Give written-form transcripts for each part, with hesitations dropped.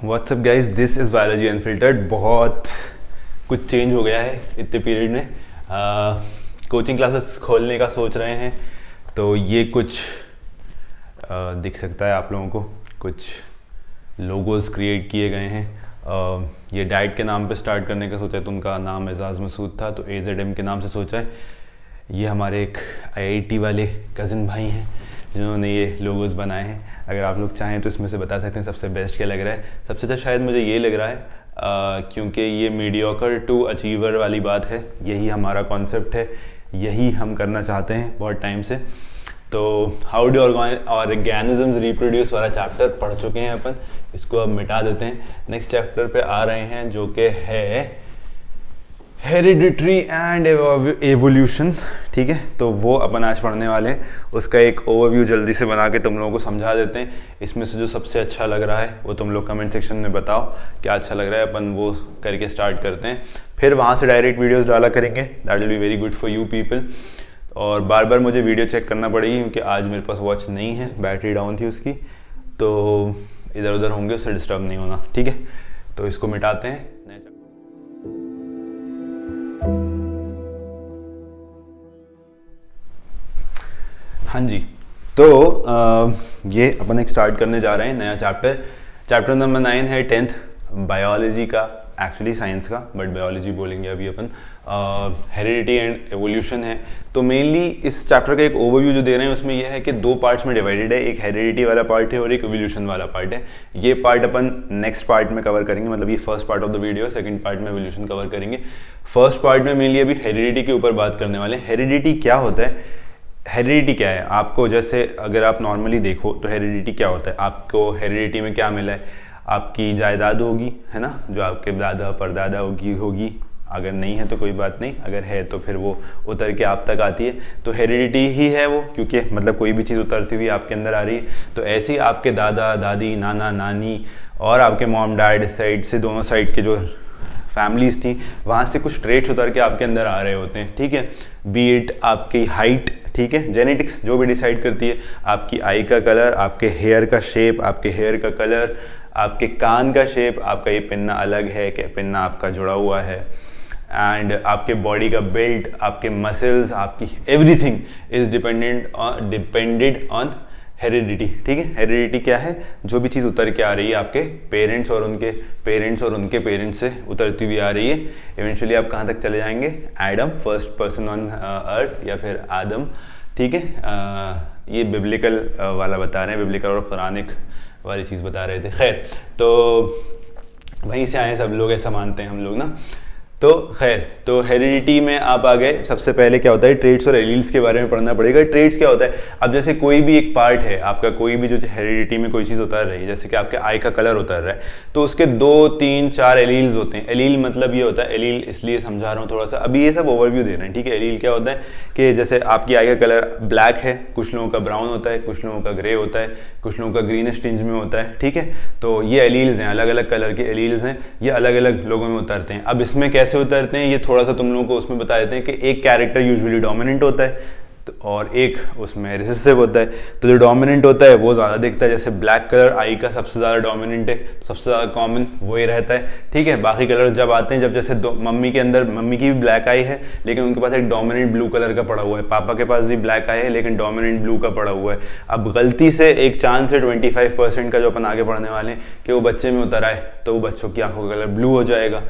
What's up guys, this is biology unfiltered. बहुत कुछ change हो गया है इतने पीरियड में। कोचिंग क्लासेस खोलने का सोच रहे हैं, तो ये कुछ दिख सकता है आप लोगों को। कुछ लोगोज क्रिएट किए गए हैं। ये डाइट के नाम पे स्टार्ट करने का सोचा है, तो उनका नाम एजाज मसूद था, तो AZM के नाम से सोचा है। ये हमारे एक IIT वाले कज़न भाई हैं जिन्होंने ये लोगोज बनाए हैं। अगर आप लोग चाहें तो इसमें से बता सकते हैं सबसे बेस्ट क्या लग रहा है। सबसे अच्छा शायद मुझे ये लग रहा है, क्योंकि ये मीडियोकर टू अचीवर वाली बात है। यही हमारा कॉन्सेप्ट है, यही हम करना चाहते हैं बहुत टाइम से। तो हाउ डू ऑर्गेनिजम्स रिप्रोड्यूस वाला चैप्टर पढ़ चुके हैं अपन, इसको अब मिटा देते हैं। नेक्स्ट चैप्टर पे आ रहे हैं जो कि है हेरिडिटरी एंड एवोल्यूशन। ठीक है, तो वो अपन आज पढ़ने वाले हैं। उसका एक ओवरव्यू जल्दी से बना के तुम लोगों को समझा देते हैं। इसमें से जो सबसे अच्छा लग रहा है वो तुम लोग कमेंट सेक्शन में बताओ क्या अच्छा लग रहा है, अपन वो करके स्टार्ट करते हैं। फिर वहाँ से डायरेक्ट वीडियोस डाला करेंगे, that will be very good for you people. और बार बार मुझे वीडियो चेक करना पड़ेगी क्योंकि आज मेरे पास वॉच नहीं है, बैटरी डाउन थी उसकी, तो इधर उधर होंगे, उससे डिस्टर्ब नहीं होना। ठीक है, तो इसको मिटाते हैं। हाँ जी, तो ये अपन एक स्टार्ट करने जा रहे हैं नया चैप्टर। चैप्टर नंबर 9 है 10th बायोलॉजी का, एक्चुअली साइंस का, बट बायोलॉजी बोलेंगे अभी अपन। हेरिडिटी एंड एवोल्यूशन है। तो मेनली इस चैप्टर का एक ओवरव्यू जो दे रहे हैं उसमें यह है कि 2 पार्ट्स में डिवाइडेड है। एक हेरिडिटी वाला पार्ट है और एक एवोल्यूशन वाला पार्ट है। ये पार्ट अपन नेक्स्ट पार्ट में कवर करेंगे, मतलब ये first part of the video, second part में एवोल्यूशन कवर करेंगे। फर्स्ट पार्ट में मेनली अभी हेरिडिटी के ऊपर बात करने वाले हैं। हेरिडिटी क्या होता है, हेरिडिटी क्या है। आपको जैसे अगर आप नॉर्मली देखो तो हेरिडिटी क्या होता है, आपको हेरिडिटी में क्या मिला है, आपकी जायदाद होगी, है ना, जो आपके दादा परदादा होगी। अगर नहीं है तो कोई बात नहीं, अगर है तो फिर वो उतर के आप तक आती है, तो हेरिडिटी ही है वो, क्योंकि मतलब कोई भी चीज़ उतरती हुई आपके अंदर आ रही है। तो ऐसे ही आपके दादा दादी, नाना नानी और आपके मॉम डैड साइड से, दोनों साइड के जो फैमिलीज थी, वहाँ से कुछ ट्रेट्स उतर के आपके अंदर आ रहे होते हैं। ठीक है, बी इट आपकी हाइट, ठीक है, जेनेटिक्स जो भी डिसाइड करती है, आपकी आई का कलर, आपके हेयर का शेप, आपके हेयर का कलर, आपके कान का शेप, आपका ये पिन्ना अलग है क्या पिन्ना आपका जुड़ा हुआ है, एंड आपके बॉडी का बिल्ट, आपके मसल्स, आपकी everything is depended on heredity. ठीक है, हेरिडिटी क्या है, जो भी चीज़ उतर के आ रही है आपके पेरेंट्स और उनके पेरेंट्स से उतरती हुई आ रही है। इवेंचुअली आप कहाँ तक चले जाएंगे, Adam, first person on earth, या फिर आदम। ठीक है, ये बिब्लिकल वाला बता रहे हैं, बिब्लिकल और कुरानिक वाली चीज़ बता रहे थे। खैर, तो वहीं से आए सब लोग, ऐसा मानते हैं हम लोग ना। तो खैर, तो हेरिडिटी में आप आ गए। सबसे पहले क्या होता है, ट्रेट्स और एलील्स के बारे में पढ़ना पड़ेगा। ट्रेट्स क्या होता है, अब जैसे कोई भी एक पार्ट है आपका, कोई भी जो हेरिडिटी में कोई चीज़ उतर रही है, जैसे कि आपके आई का कलर उतर रहा है, तो उसके 2, 3, 4 एलील्स होते हैं। एलील मतलब ये होता है, एलील इसलिए समझा रहा हूँ थोड़ा सा, अभी ये सब ओवरव्यू दे रहे हैं। ठीक है, एलील क्या होता है कि जैसे आपकी आई का कलर ब्लैक है, कुछ लोगों का ब्राउन होता है, कुछ लोगों का ग्रे होता है, कुछ लोगों का ग्रीनिश टिंज में होता है। ठीक है, तो ये एलील्स हैं, अलग अलग कलर के एलील्स हैं, ये अलग अलग लोगों में उतरते हैं। अब इसमें कैसे उतरते हैं ये थोड़ा सा तुम लोगों को उसमें बता देते हैं कि एक कैरेक्टर यूजुअली डोमिनेंट होता है, तो और एक उसमें रिसेसिव होता है। तो जो डोमिनेंट होता है वो ज़्यादा दिखता है, जैसे ब्लैक कलर आई का सबसे ज़्यादा डोमिनेंट है, तो सबसे ज़्यादा कॉमन वही रहता है। ठीक है, बाकी कलर्स जब आते हैं, जब जैसे मम्मी के अंदर, मम्मी की भी ब्लैक आई है लेकिन उनके पास एक डोमिनेंट ब्लू कलर का पड़ा हुआ है, पापा के पास भी ब्लैक आई है लेकिन डोमिनेंट ब्लू का पड़ा हुआ है। अब गलती से एक चांस है 25% का, जो अपन आगे पढ़ने वाले हैं, कि वो बच्चे में उतर आए, तो वो बच्चों की आंखों का कलर ब्लू हो जाएगा।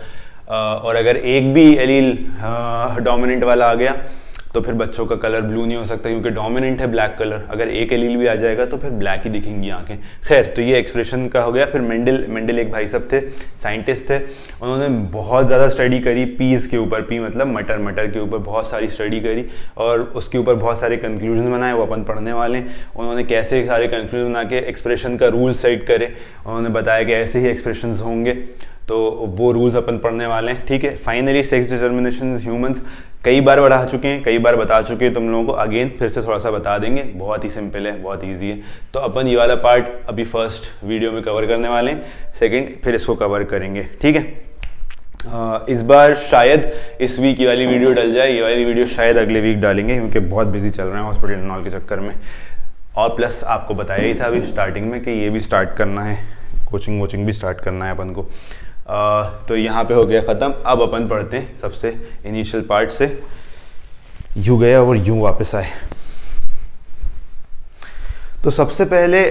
और अगर एक भी एलील डोमिनेंट वाला आ गया तो फिर बच्चों का कलर ब्लू नहीं हो सकता, क्योंकि डोमिनेंट है ब्लैक कलर। अगर एक एलील भी आ जाएगा तो फिर ब्लैक ही दिखेंगी आंखें। खैर, तो ये एक्सप्रेशन का हो गया। फिर मेंडल एक भाई साहब थे, साइंटिस्ट थे, उन्होंने बहुत ज़्यादा स्टडी करी पीस के ऊपर, पी मतलब मटर के ऊपर बहुत सारी स्टडी करी और उसके ऊपर बहुत सारे कंक्लूजन बनाए, वो अपन पढ़ने वाले हैं। उन्होंने कैसे सारे कंक्लूजन बना के एक्सप्रेशन का रूल सेट करे, उन्होंने बताया कि ऐसे ही एक्सप्रेशन होंगे, तो वो रूल्स अपन पढ़ने वाले हैं। ठीक है, फाइनली सेक्स डिटर्मिनेशन ह्यूमंस कई बार बढ़ा चुके हैं, कई बार बता चुके हैं तुम लोगों को, अगेन फिर से थोड़ा सा बता देंगे। बहुत ही सिंपल है, बहुत ईजी है। तो अपन ये वाला पार्ट अभी फर्स्ट वीडियो में कवर करने वाले हैं, सेकंड फिर इसको कवर करेंगे। ठीक है, इस बार शायद इस वीक ये वाली वीडियो डल जाए, ये वाली वीडियो शायद अगले वीक डालेंगे, क्योंकि बहुत बिजी चल रहे हैं हॉस्पिटल एंड ऑल के चक्कर में। और प्लस आपको बताया ही था अभी स्टार्टिंग में कि ये भी स्टार्ट करना है कोचिंग वोचिंग भी स्टार्ट करना है अपन को। तो यहाँ पे हो गया ख़त्म। अब अपन पढ़ते हैं सबसे इनिशियल पार्ट से, यूँ गया और यूँ वापस आए। तो सबसे पहले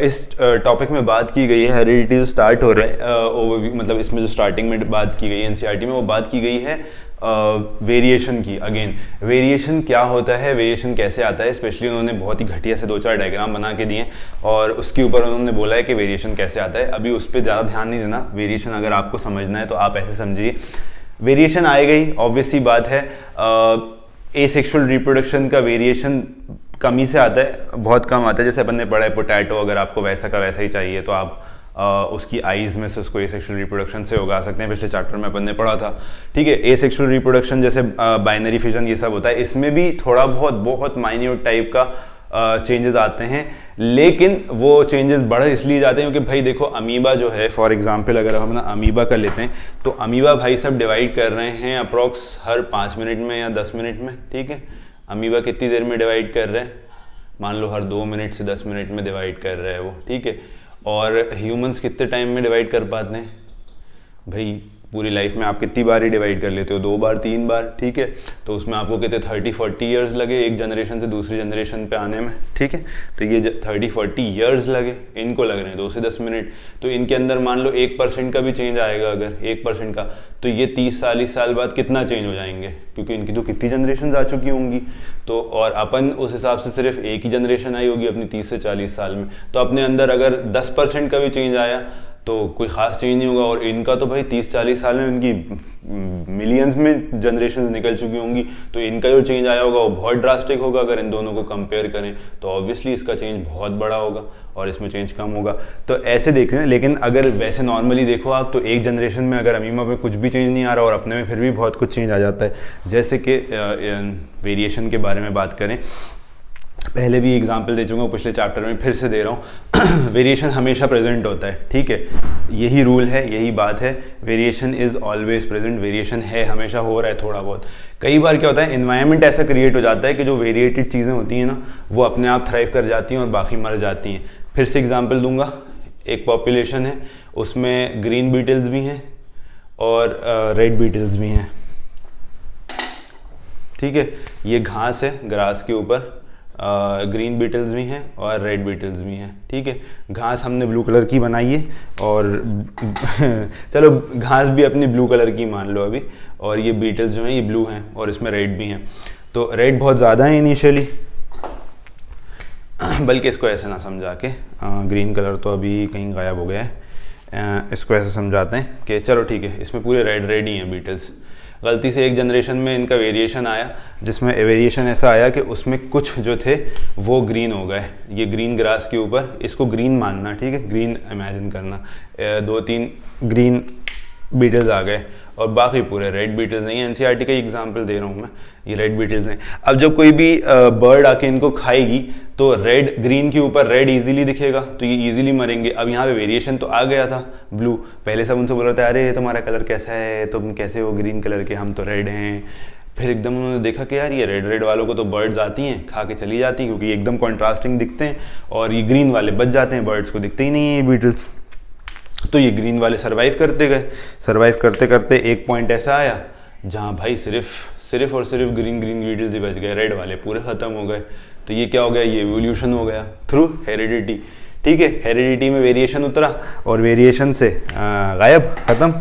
इस टॉपिक में बात की गई है, हेरिडिटी जो स्टार्ट हो रहा है ओवरव्यू, मतलब इसमें जो स्टार्टिंग में बात की गई है एनसीईआरटी में, वो बात की गई है वेरिएशन की। अगेन वेरिएशन क्या होता है, वेरिएशन कैसे आता है, स्पेशली उन्होंने बहुत ही घटिया से 2-4 डायग्राम बना के दिए और उसके ऊपर उन्होंने बोला है कि वेरिएशन कैसे आता है। अभी उस पर ज़्यादा ध्यान नहीं देना, वेरिएशन अगर आपको समझना है तो आप ऐसे समझिए, वेरिएशन आएगा ही, ऑब्वियस सी बात है। एसेक्सुअल रिप्रोडक्शन का वेरिएशन कमी से आता है, बहुत कम आता है। जैसे अपन ने पढ़ा है पोटैटो, अगर आपको वैसा का वैसा ही चाहिए तो आप उसकी आइज़ में से उसको एसेक्सुअल रिप्रोडक्शन से उगा सकते हैं, पिछले चैप्टर में अपन ने पढ़ा था। ठीक है, एसेक्सुअल रिप्रोडक्शन जैसे बाइनरी फिजन ये सब होता है, इसमें भी थोड़ा बहुत माइन्यूट टाइप का चेंजेस आते हैं, लेकिन वो चेंजेस बढ़ इसलिए जाते हैं क्योंकि भाई देखो अमीबा जो है, फॉर एग्जांपल अगर हम अपना अमीबा का लेते हैं तो अमीबा भाई सब डिवाइड कर रहे हैं अप्रॉक्स हर 5 मिनट में या 10 मिनट में। ठीक है, अमीबा कितनी देर में डिवाइड कर रहे हैं, मान लो हर 2 मिनट से 10 मिनट में डिवाइड कर रहे हैं वो। ठीक है, और ह्यूमंस कितने टाइम में डिवाइड कर पाते हैं भाई, पूरी लाइफ में आप कितनी बार ही डिवाइड कर लेते हो, 2 बार 3 बार। ठीक है, तो उसमें आपको कितने 30-40 ईयर्स लगे एक जनरेशन से दूसरी जनरेशन पे आने में। ठीक है, तो ये 30-40 ईयर्स लगे, इनको लग रहे हैं 2 से 10 मिनट। तो इनके अंदर मान लो 1% का भी चेंज आएगा, अगर 1% का, तो ये 30-40 साल बाद कितना चेंज हो जाएंगे, क्योंकि इनकी तो कितनी जनरेशन आ चुकी होंगी। तो और अपन उस हिसाब से सिर्फ एक ही जनरेशन आई होगी अपनी 30 से 40 साल में, तो अपने अंदर अगर 10% का भी चेंज आया तो कोई ख़ास चेंज नहीं होगा। और इनका तो भाई 30-40 साल में इनकी मिलियंस में जनरेशन्स निकल चुकी होंगी, तो इनका जो चेंज आया होगा वो बहुत ड्रास्टिक होगा। अगर इन दोनों को कंपेयर करें तो ऑब्वियसली इसका चेंज बहुत बड़ा होगा और इसमें चेंज कम होगा। तो ऐसे देख रहे हैं, लेकिन अगर वैसे नॉर्मली देखो आप तो एक जनरेशन में अगर अमीबा में कुछ भी चेंज नहीं आ रहा और अपने में फिर भी बहुत कुछ चेंज आ जाता है। जैसे कि वेरिएशन के बारे में बात करें, पहले भी एग्जाम्पल दे चुका हूँ पिछले चैप्टर में, फिर से दे रहा हूँ। वेरिएशन हमेशा प्रेजेंट होता है। ठीक है, यही रूल है, यही बात है, variation is always present, variation है, हमेशा हो रहा है थोड़ा बहुत। कई बार क्या होता है, इन्वायरमेंट ऐसा क्रिएट हो जाता है कि जो वेरिएटेड चीज़ें होती हैं ना, वो अपने आप थ्राइव कर जाती हैं और बाकी मर जाती हैं। फिर से एग्जाम्पल दूंगा, एक पॉपुलेशन है, उसमें ग्रीन बीटल्स भी हैं और रेड बीटल्स भी हैं। ठीक है, ये घास है, ग्रास के ऊपर ग्रीन बीटल्स भी हैं और रेड बीटल्स भी हैं। ठीक है, घास हमने ब्लू कलर की बनाई है और चलो घास भी अपनी ब्लू कलर की मान लो अभी, और ये बीटल्स जो हैं ये ब्लू हैं और इसमें रेड भी हैं। तो रेड बहुत ज़्यादा है इनिशियली, बल्कि इसको ऐसे ना समझा के, ग्रीन कलर तो अभी कहीं गायब हो गया है, इसको ऐसे समझाते हैं कि चलो ठीक है, इसमें पूरे रेड ही हैं बीटल्स। गलती से एक जनरेशन में इनका वेरिएशन आया, जिसमें वेरिएशन ऐसा आया कि उसमें कुछ जो थे वो ग्रीन हो गए। ये ग्रीन ग्रास के ऊपर, इसको ग्रीन मानना, ठीक है, ग्रीन इमेजिन करना, 2-3 ग्रीन बीटल्स आ गए और बाकी पूरे रेड बीटल्स नहीं है। एनसीईआरटी का एग्जांपल दे रहा हूँ मैं, ये रेड बीटल्स हैं। अब जब कोई भी बर्ड आके इनको खाएगी तो रेड ग्रीन के ऊपर रेड इजीली दिखेगा, तो ये इजीली मरेंगे। अब यहाँ पे वेरिएशन तो आ गया था ब्लू, पहले सब उनसे बोल रहे थे अरे ये तुम्हारा कलर कैसा है, तुम कैसे हो ग्रीन कलर के, हम तो रेड हैं। फिर एकदम उन्होंने देखा कि यार ये रेड वालों को तो बर्ड्स आती हैं, खा के चली जाती हैं, क्योंकि एकदम कॉन्ट्रास्टिंग दिखते हैं, और ये ग्रीन वाले बच जाते हैं, बर्ड्स को दिखते ही नहीं है ये बीटल्स। तो ये ग्रीन वाले सर्वाइव करते गए, सर्वाइव करते करते एक पॉइंट ऐसा आया जहाँ भाई सिर्फ और सिर्फ ग्रीन बीटल्स ही बच गए, रेड वाले पूरे ख़त्म हो गए। तो ये क्या हो गया, ये एवोल्यूशन हो गया थ्रू हेरिडिटी। ठीक है, हेरिडिटी में वेरिएशन उतरा और वेरिएशन से गायब, ख़त्म,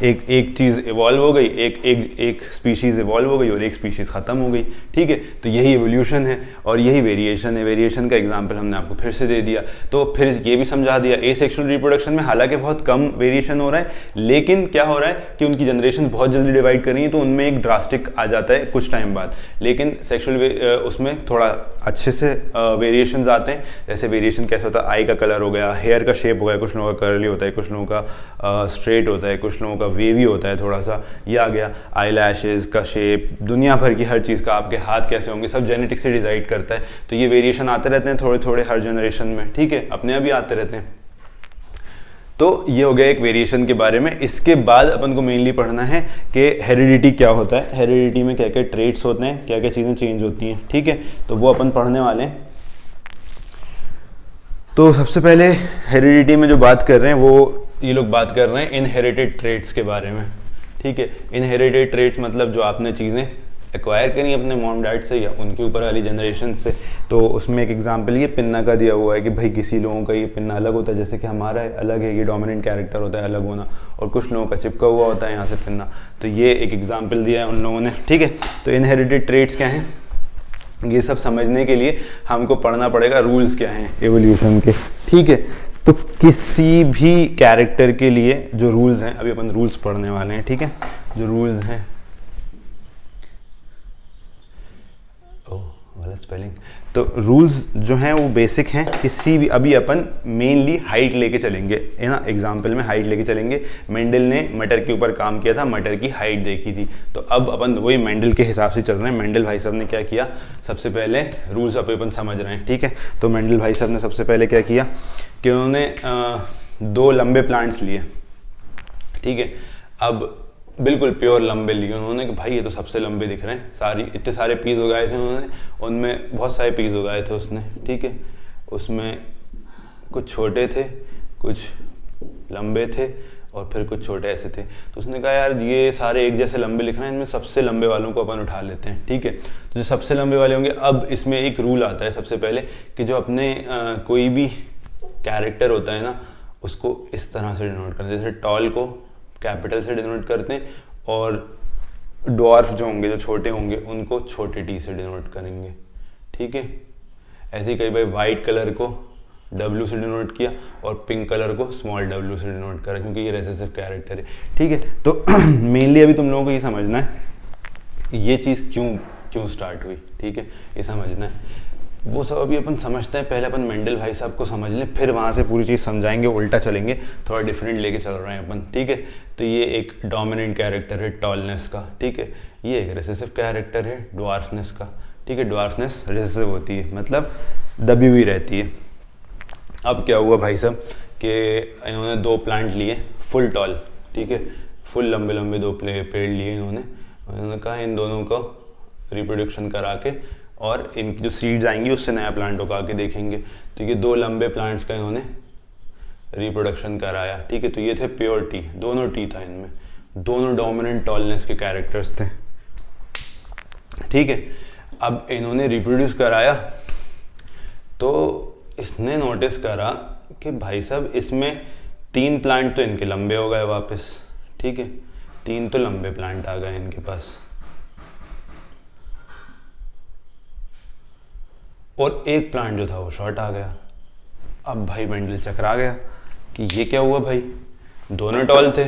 एक चीज़ इवॉल्व हो गई, एक स्पीशीज़ इवॉल्व हो गई और एक स्पीशीज़ ख़त्म हो गई। ठीक है, तो यही एवोल्यूशन है और यही वेरिएशन है। वेरिएशन का एग्जांपल हमने आपको फिर से दे दिया, तो फिर ये भी समझा दिया एसेक्सुअल रिप्रोडक्शन में हालांकि बहुत कम वेरिएशन हो रहा है, लेकिन क्या हो रहा है कि उनकी जनरेशन बहुत जल्दी डिवाइड कर रही है, तो उनमें एक ड्रास्टिक आ जाता है कुछ टाइम बाद। लेकिन सेक्शुअल उसमें थोड़ा अच्छे से वेरिएशंस आते हैं। जैसे वेरिएशन कैसे होता है, आई का कलर हो गया, हेयर का शेप हो गया, कुछ लोगों का कर्ली होता है, कुछ लोगों का स्ट्रेट होता है, कुछ लोगों का वेवी होता है थोड़ा सा, ये आ गया। आई लैशेज़ का शेप, दुनिया भर की हर चीज़ का, आपके हाथ कैसे होंगे, सब जेनेटिक से डिसाइड करता है। तो ये वेरिएशन आते रहते हैं थोड़े थोड़े हर जनरेशन में। ठीक है, अपने आप ही आते रहते हैं। तो ये हो गया एक वेरिएशन के बारे में। इसके बाद अपन को मेनली पढ़ना है कि हेरिडिटी क्या होता है, हेरिडिटी में क्या क्या ट्रेट्स होते हैं, क्या क्या चीज़ें चेंज होती हैं। ठीक है, तो वो अपन पढ़ने वाले हैं। तो सबसे पहले हेरिडिटी में जो बात कर रहे हैं वो ये लोग बात कर रहे हैं इनहेरिटेड ट्रेट्स के बारे में, ठीक है। इनहेरिटेड ट्रेट्स मतलब जो आपने चीज़ें एक्वायर करी अपने मॉम डैड से या उनके ऊपर वाली जनरेशन से। तो उसमें एक एग्जांपल ये पिन्ना का दिया हुआ है कि भाई किसी लोगों का ये पिन्ना अलग होता है, जैसे कि हमारा अलग है, ये डोमिनेंट कैरेक्टर होता है अलग होना, और कुछ लोगों का चिपका हुआ होता है यहाँ से पिन्ना। तो ये एक एग्जाम्पल दिया है उन लोगों ने, ठीक है। तो इनहेरिटेड ट्रेट्स क्या हैं, ये सब समझने के लिए हमको पढ़ना पड़ेगा रूल्स क्या हैं एवोल्यूशन के, ठीक है। तो किसी भी कैरेक्टर के लिए जो रूल्स हैं, अभी अपन रूल्स पढ़ने वाले हैं, ठीक है। जो रूल्स हैं, गलत स्पेलिंग। तो रूल्स जो हैं वो बेसिक हैं किसी भी, अभी अपन मेनली हाइट लेके चलेंगे, है ना। एग्जाम्पल में हाइट लेके चलेंगे। मेंडल ने मटर के ऊपर काम किया था, मटर की हाइट देखी थी, तो अब अपन वही मेंडल के हिसाब से चल रहे हैं। मेंडल भाई साहब ने क्या किया, सबसे पहले रूल्स अपन समझ रहे हैं, ठीक है। तो मेंडल भाई साहब ने सबसे पहले क्या किया कि उन्होंने 2 लंबे प्लांट्स लिए, ठीक है। अब बिल्कुल प्योर लंबे लिए उन्होंने कि भाई ये तो सबसे लंबे दिख रहे हैं, सारी इतने सारे पीस उगाए थे उन्होंने, उनमें बहुत सारे पीस उगाए थे उसने, ठीक है। उसमें कुछ छोटे थे, कुछ लंबे थे, और फिर कुछ छोटे ऐसे थे। तो उसने कहा यार ये सारे एक जैसे लंबे लिख रहे हैं, इनमें सबसे लंबे वालों को अपन उठा लेते हैं, ठीक है। तो जो सबसे लंबे वाले होंगे, अब इसमें एक रूल आता है सबसे पहले कि जो अपने कोई भी कैरेक्टर होता है ना, उसको इस तरह से डिनोट करते हैं, जैसे टॉल को कैपिटल से डिनोट करते हैं, और डॉर्फ जो होंगे, जो छोटे होंगे, उनको छोटे टी से डिनोट करेंगे, ठीक है। ऐसे ही कई बार वाइट कलर को W से डिनोट किया और पिंक कलर को स्मॉल w से डिनोट करा, क्योंकि ये रेसेसिव कैरेक्टर है, ठीक है। तो मेनली अभी तुम लोगों को ये समझना है ये चीज़ क्यों स्टार्ट हुई, ठीक है, ये समझना है। वो सब अभी अपन समझते हैं, पहले अपन मेंडल भाई साहब को समझ लें, फिर वहाँ से पूरी चीज़ समझाएंगे, उल्टा चलेंगे, थोड़ा डिफरेंट लेके चल रहे हैं अपन, ठीक है। तो ये एक डोमिनेंट कैरेक्टर है टॉलनेस का, ठीक है। ये एक रेसेसिव कैरेक्टर है ड्वार्फनेस का, ठीक है। ड्वार्फनेस रेसेसिव होती है, मतलब दबी हुई रहती है। अब क्या हुआ भाई साहब कि इन्होंने 2 प्लांट लिए फुल टॉल, ठीक है, फुल लंबे लंबे 2 पेड़ लिए उन्होंने कहा इन दोनों को रिप्रोडक्शन करा के और इनकी जो सीड्स आएंगी उससे नया प्लांट उगा के देखेंगे। तो ये 2 लंबे प्लांट्स का इन्होंने रिप्रोडक्शन कराया, ठीक है। तो ये थे प्योर टी, दोनों टी था इनमें, दोनों डोमिनेंट टॉलनेस के कैरेक्टर्स थे, ठीक है। अब इन्होंने रिप्रोड्यूस कराया तो इसने नोटिस करा कि भाई साहब इसमें 3 प्लांट तो इनके लंबे हो गए वापस, ठीक है, 3 तो लंबे प्लांट आ गए इनके पास, और 1 प्लांट जो था वो शॉर्ट आ गया। अब भाई मेंडल चकरा गया कि ये क्या हुआ भाई, दोनों टॉल थे,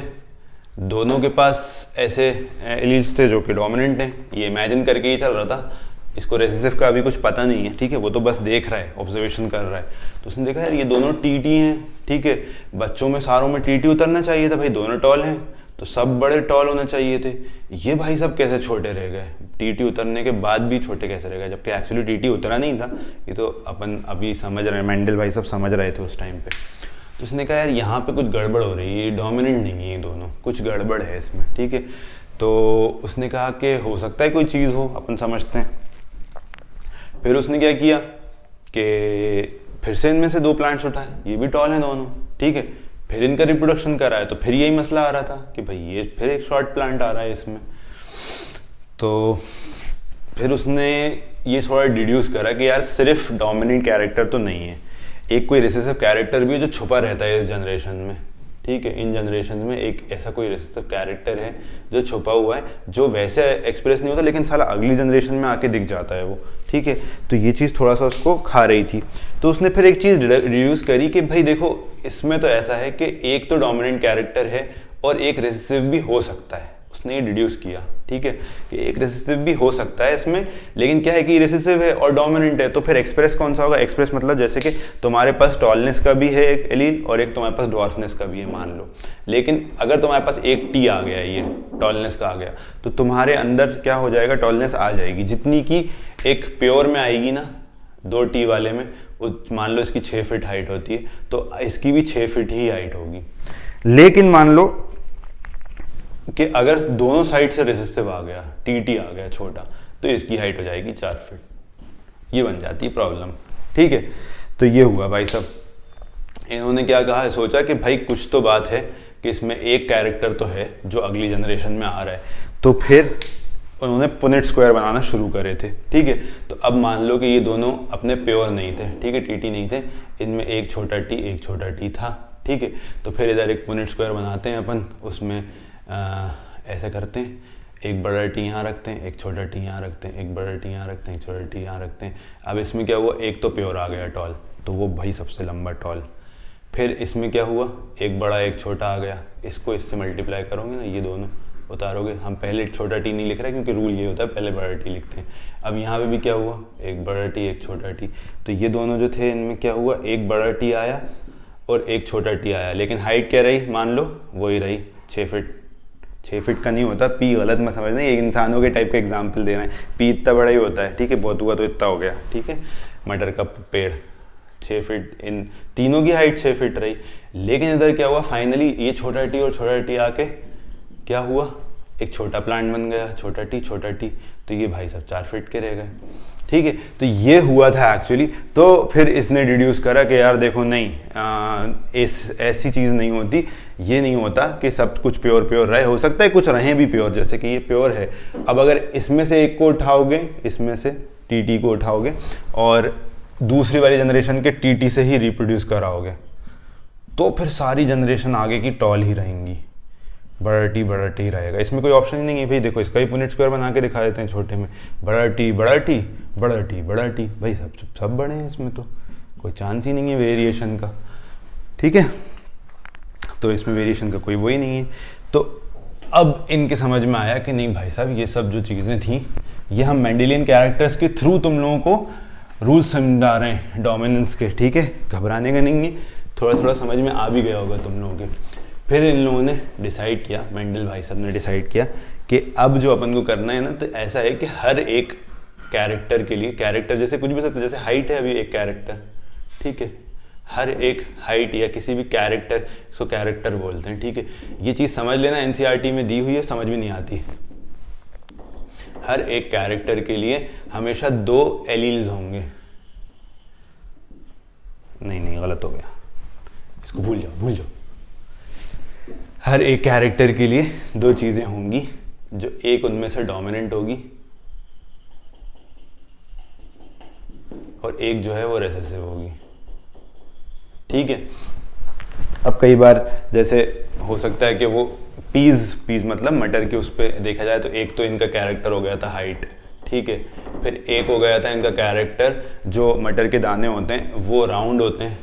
दोनों के पास ऐसे एलील्स थे जो कि डोमिनेंट हैं, ये इमेजिन करके ही चल रहा था, इसको रेसेसिव का अभी कुछ पता नहीं है, ठीक है, वो तो बस देख रहा है, ऑब्जर्वेशन कर रहा है। तो उसने देखा यार ये दोनों टीटी हैं, ठीक है, बच्चों में सारों में टीटी उतरना चाहिए था, भाई दोनों टॉल हैं तो सब बड़े टॉल होने चाहिए थे, ये भाई सब कैसे छोटे रह गए, टीटी उतरने के बाद भी छोटे कैसे रह गए, जबकि एक्चुअली टीटी उतरा नहीं था। ये तो अपन अभी समझ रहे हैं, मेंडल भाई सब समझ रहे थे उस टाइम पे। तो उसने कहा यार यहाँ पे कुछ गड़बड़ हो रही है, ये डोमिनेंट नहीं है, ये दोनों कुछ गड़बड़ है इसमें, ठीक है। तो उसने कहा कि हो सकता है कोई चीज़ हो, अपन समझते हैं। फिर उसने क्या किया कि फिर से इनमें से 2 प्लांट्स उठाए, ये भी टॉल हैं दोनों, ठीक है, फिर इनका रिप्रोडक्शन कराया तो फिर यही मसला आ रहा था कि भाई ये फिर एक शॉर्ट प्लांट आ रहा है इसमें। तो फिर उसने ये थोड़ा डिड्यूस करा कि यार सिर्फ डोमिनेंट कैरेक्टर तो नहीं है, एक कोई रिसेसिव कैरेक्टर भी है जो छुपा रहता है इस जनरेशन में, ठीक है। इन जनरेशन में एक ऐसा कोई रेसिसिव कैरेक्टर है जो छुपा हुआ है, जो वैसे एक्सप्रेस नहीं होता लेकिन साला अगली जनरेशन में आके दिख जाता है वो, ठीक है। तो ये चीज़ थोड़ा सा उसको खा रही थी। तो उसने फिर एक चीज़ रिड्यूस करी कि भाई देखो इसमें तो ऐसा है कि एक तो डोमिनेंट कैरेक्टर है और एक रेसिसिव भी हो सकता है, उसने ये डिड्यूस किया, ठीक है, कि एक रेसिसिव भी हो सकता है इसमें, लेकिन क्या है कि रेसिसिव है और डोमिनेंट है, तो फिर एक्सप्रेस कौन सा होगा, एक्सप्रेस मतलब जैसे कि तुम्हारे पास टॉलनेस का भी है एक एलील और एक तुम्हारे पास ड्वार्फनेस का भी है मान लो, लेकिन अगर तुम्हारे पास एक टी आ गया, ये टॉलनेस का आ गया, तो तुम्हारे अंदर क्या हो जाएगा, टॉलनेस आ जाएगी, जितनी की एक प्योर में आएगी ना 2 टी वाले में, मान लो इसकी 6 फीट हाइट होती है तो इसकी भी 6 फीट ही हाइट होगी। लेकिन मान लो कि अगर दोनों साइड से रेसिस्टिव आ गया, टीटी आ गया छोटा, तो इसकी हाइट हो जाएगी 4 फीट, ये बन जाती है प्रॉब्लम, ठीक है। तो ये हुआ भाई सब, इन्होंने क्या कहा, सोचा कि भाई कुछ तो बात है कि इसमें एक कैरेक्टर तो है जो अगली जनरेशन में आ रहा है, तो फिर उन्होंने पुनेट स्क्वायर बनाना शुरू करे थे। ठीक है, तो अब मान लो कि ये दोनों अपने प्योर नहीं थे, ठीक है, टीटी नहीं थे, इनमें एक छोटा टी एक छोटा टी था। ठीक है, तो फिर इधर एक पुनेट स्क्वायर बनाते हैं अपन, उसमें ऐसे करते हैं, एक बड़ा टी यहाँ रखते हैं, एक छोटा टी यहाँ रखते हैं, एक बड़ा टी यहाँ रखते हैं, एक छोटा टी यहाँ रखते हैं। अब इसमें क्या हुआ, एक तो प्योर आ गया टॉल, तो वो भाई सबसे लंबा टॉल। फिर इसमें क्या हुआ, एक बड़ा एक छोटा आ गया, इसको इससे मल्टीप्लाई करोगे ना, ये दोनों उतारोगे। हम पहले छोटा टी नहीं लिख रहे क्योंकि रूल ये होता है पहले बड़ा टी लिखते हैं। अब यहाँ पे भी क्या हुआ, एक बड़ा टी एक छोटा टी, तो ये दोनों जो थे इनमें क्या हुआ, एक बड़ा टी आया और एक छोटा टी आया, लेकिन हाइट क्या रही, मान लो वही रही 6 फीट। 6 फीट का नहीं होता, पी गलत मत समझना, एक इंसानों के टाइप का एग्जाम्पल दे रहे हैं, पी इतना बड़ा ही होता है। ठीक है, बहुत हुआ तो इतना हो गया। ठीक है, मटर का पेड़ 6 फीट, इन तीनों की हाइट 6 फीट रही। लेकिन इधर क्या हुआ, फाइनली ये छोटा टी और छोटा टी आके क्या हुआ, एक छोटा प्लांट बन गया, छोटा टी, तो ये भाई सब 4 फीट के रह गए। ठीक है, तो ये हुआ था एक्चुअली। तो फिर इसने डिड्यूस करा कि यार देखो नहीं, ऐसी चीज़ नहीं होती, ये नहीं होता कि सब कुछ प्योर रहे, हो सकता है कुछ रहें भी प्योर, जैसे कि ये प्योर है। अब अगर इसमें से एक को उठाओगे, इसमें से टी को उठाओगे और दूसरी वाली जनरेशन के टी से ही रिप्रोड्यूस कराओगे, तो फिर सारी जनरेशन आगे की टॉल ही रहेंगी, बड़ा टी रहेगा। इसमें कोई ऑप्शन ही नहीं है भाई। देखो इसका ही पुनेट स्क्वायर बना के दिखा देते हैं छोटे में, बड़ा टी भाई, सब बड़े हैं, इसमें तो कोई चांस ही नहीं है वेरिएशन का। ठीक है, तो इसमें वेरिएशन का कोई वही नहीं है। तो अब इनके समझ में आया कि नहीं भाई साहब, ये सब जो चीज़ें थी ये हम मेंडेलियन कैरेक्टर्स के थ्रू तुम लोगों को रूल्स समझा रहे हैं डोमिनेंस के। ठीक है, घबराने का नहीं है, थोड़ा समझ में आ भी गया होगा तुम लोगों के। फिर इन लोगों ने डिसाइड किया, मेंडल भाई साहब ने डिसाइड किया कि अब जो अपन को करना है ना, तो ऐसा है कि हर एक कैरेक्टर के लिए, कैरेक्टर जैसे कुछ भी सकते, जैसे हाइट है अभी एक कैरेक्टर, ठीक है, हर एक हाइट या किसी भी कैरेक्टर, इसको कैरेक्टर बोलते हैं। ठीक है, ये चीज़ समझ लेना, एनसीईआरटी में दी हुई है, समझ में नहीं आती। हर एक कैरेक्टर के लिए हमेशा 2 एलील्स होंगे। नहीं गलत हो गया, इसको भूल जाओ। हर एक कैरेक्टर के लिए 2 चीज़ें होंगी, जो एक उनमें से डोमिनेंट होगी और एक जो है वो रेसेसिव होगी। ठीक है, अब कई बार जैसे हो सकता है कि वो पीज मतलब मटर के उस पर देखा जाए तो एक तो इनका कैरेक्टर हो गया था हाइट, ठीक है, फिर एक हो गया था इनका कैरेक्टर, जो मटर के दाने होते हैं वो राउंड होते हैं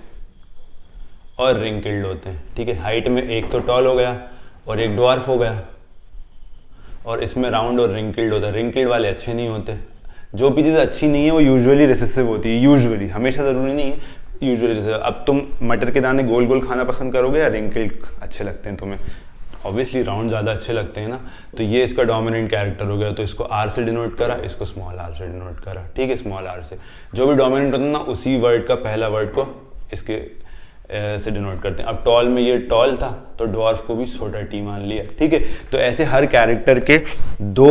और रिंकल्ड होते हैं। ठीक है, हाइट में एक तो टॉल हो गया और एक ड्वार्फ हो गया, और इसमें राउंड और रिंकल्ड होता है। रिंकल्ड वाले अच्छे नहीं होते, जो भी चीज़ अच्छी नहीं है वो यूजुअली रिसेसिव होती है, यूजुअली, हमेशा ज़रूरी नहीं है, यूजुअली रिसेसिव। अब तुम मटर के दाने गोल गोल खाना पसंद करोगे या रिंकल्ड अच्छे लगते हैं तुम्हें? ऑब्वियसली राउंड ज़्यादा अच्छे लगते हैं ना। तो ये इसका डोमिनेंट कैरेक्टर हो गया, तो इसको आर से डिनोट करा, इसको स्मॉल आर से डिनोट करा। ठीक है, स्मॉल आर से जो भी डोमिनेंट होता है ना, उसी वर्ड का पहला वर्ड को इसके से डिनोट करते हैं। अब टॉल में ये टॉल था तो ड्वार्फ को भी छोटा टी मान लिया। ठीक है, तो ऐसे हर कैरेक्टर के 2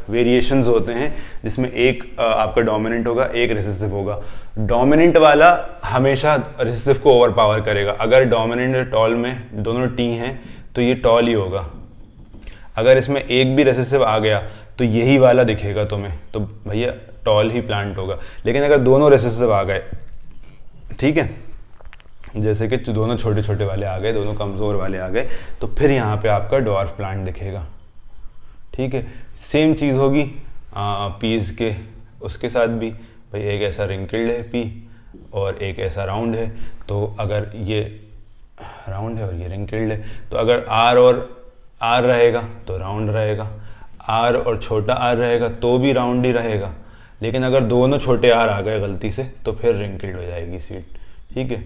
वेरिएशंस होते हैं, जिसमें एक आपका डोमिनेंट होगा, एक रिसेसिव होगा। डोमिनेंट वाला हमेशा रिसेसिव को ओवर पावर करेगा। अगर डोमिनेंट और टॉल में दोनों टी हैं तो ये टॉल ही होगा। अगर इसमें एक भी रिसेसिव आ गया तो यही वाला दिखेगा तुम्हें, तो भैया टॉल ही प्लांट होगा। लेकिन अगर दोनों रिसेसिव आ गए, ठीक है, जैसे कि दोनों छोटे छोटे वाले आ गए, दोनों कमज़ोर वाले आ गए, तो फिर यहाँ पे आपका ड्वार्फ प्लांट दिखेगा। ठीक है, सेम चीज़ होगी पीज के उसके साथ भी, भाई एक ऐसा रिंकल्ड है पी और एक ऐसा राउंड है। तो अगर ये राउंड है और ये रिंकल्ड है, तो अगर आर और आर रहेगा तो राउंड रहेगा, आर और छोटा आर रहेगा तो भी राउंड ही रहेगा। लेकिन अगर दोनों छोटे आर आ गए गलती से तो फिर रिंकल्ड हो जाएगी सीड। ठीक है,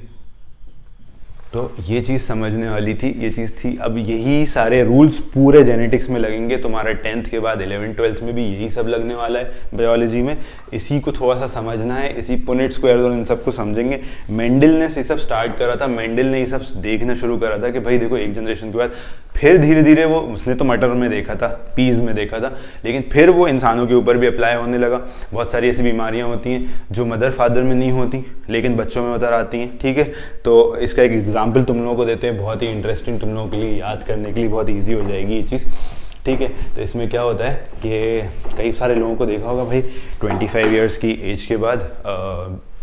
तो ये चीज़ समझने वाली थी, ये चीज़ थी। अब यही सारे रूल्स पूरे जेनेटिक्स में लगेंगे, तुम्हारा 10th के बाद 11th-12th में भी यही सब लगने वाला है बायोलॉजी में। इसी को थोड़ा सा समझना है, इसी पुनेट स्क्वायर और इन सब को समझेंगे। मेंडल ने ये सब स्टार्ट करा था, मेंडल ने ये सब देखना शुरू करा था कि भाई देखो एक जनरेशन के बाद फिर धीरे धीरे वो, उसने तो मटर में देखा था, पीज में देखा था, लेकिन फिर वो इंसानों के ऊपर भी अप्लाई होने लगा। बहुत सारी ऐसी बीमारियां होती हैं जो मदर फादर में नहीं होती लेकिन बच्चों में उतर आती हैं, ठीक है। तो इसका एक एग्जाम्पल तुम लोगों को देते हैं, बहुत ही इंटरेस्टिंग, तुम लोगों के लिए याद करने के लिए बहुत ईजी हो जाएगी ये चीज़, ठीक है। तो इसमें क्या होता है कि कई सारे लोगों को देखा होगा भाई 25 ईयर्स की एज के बाद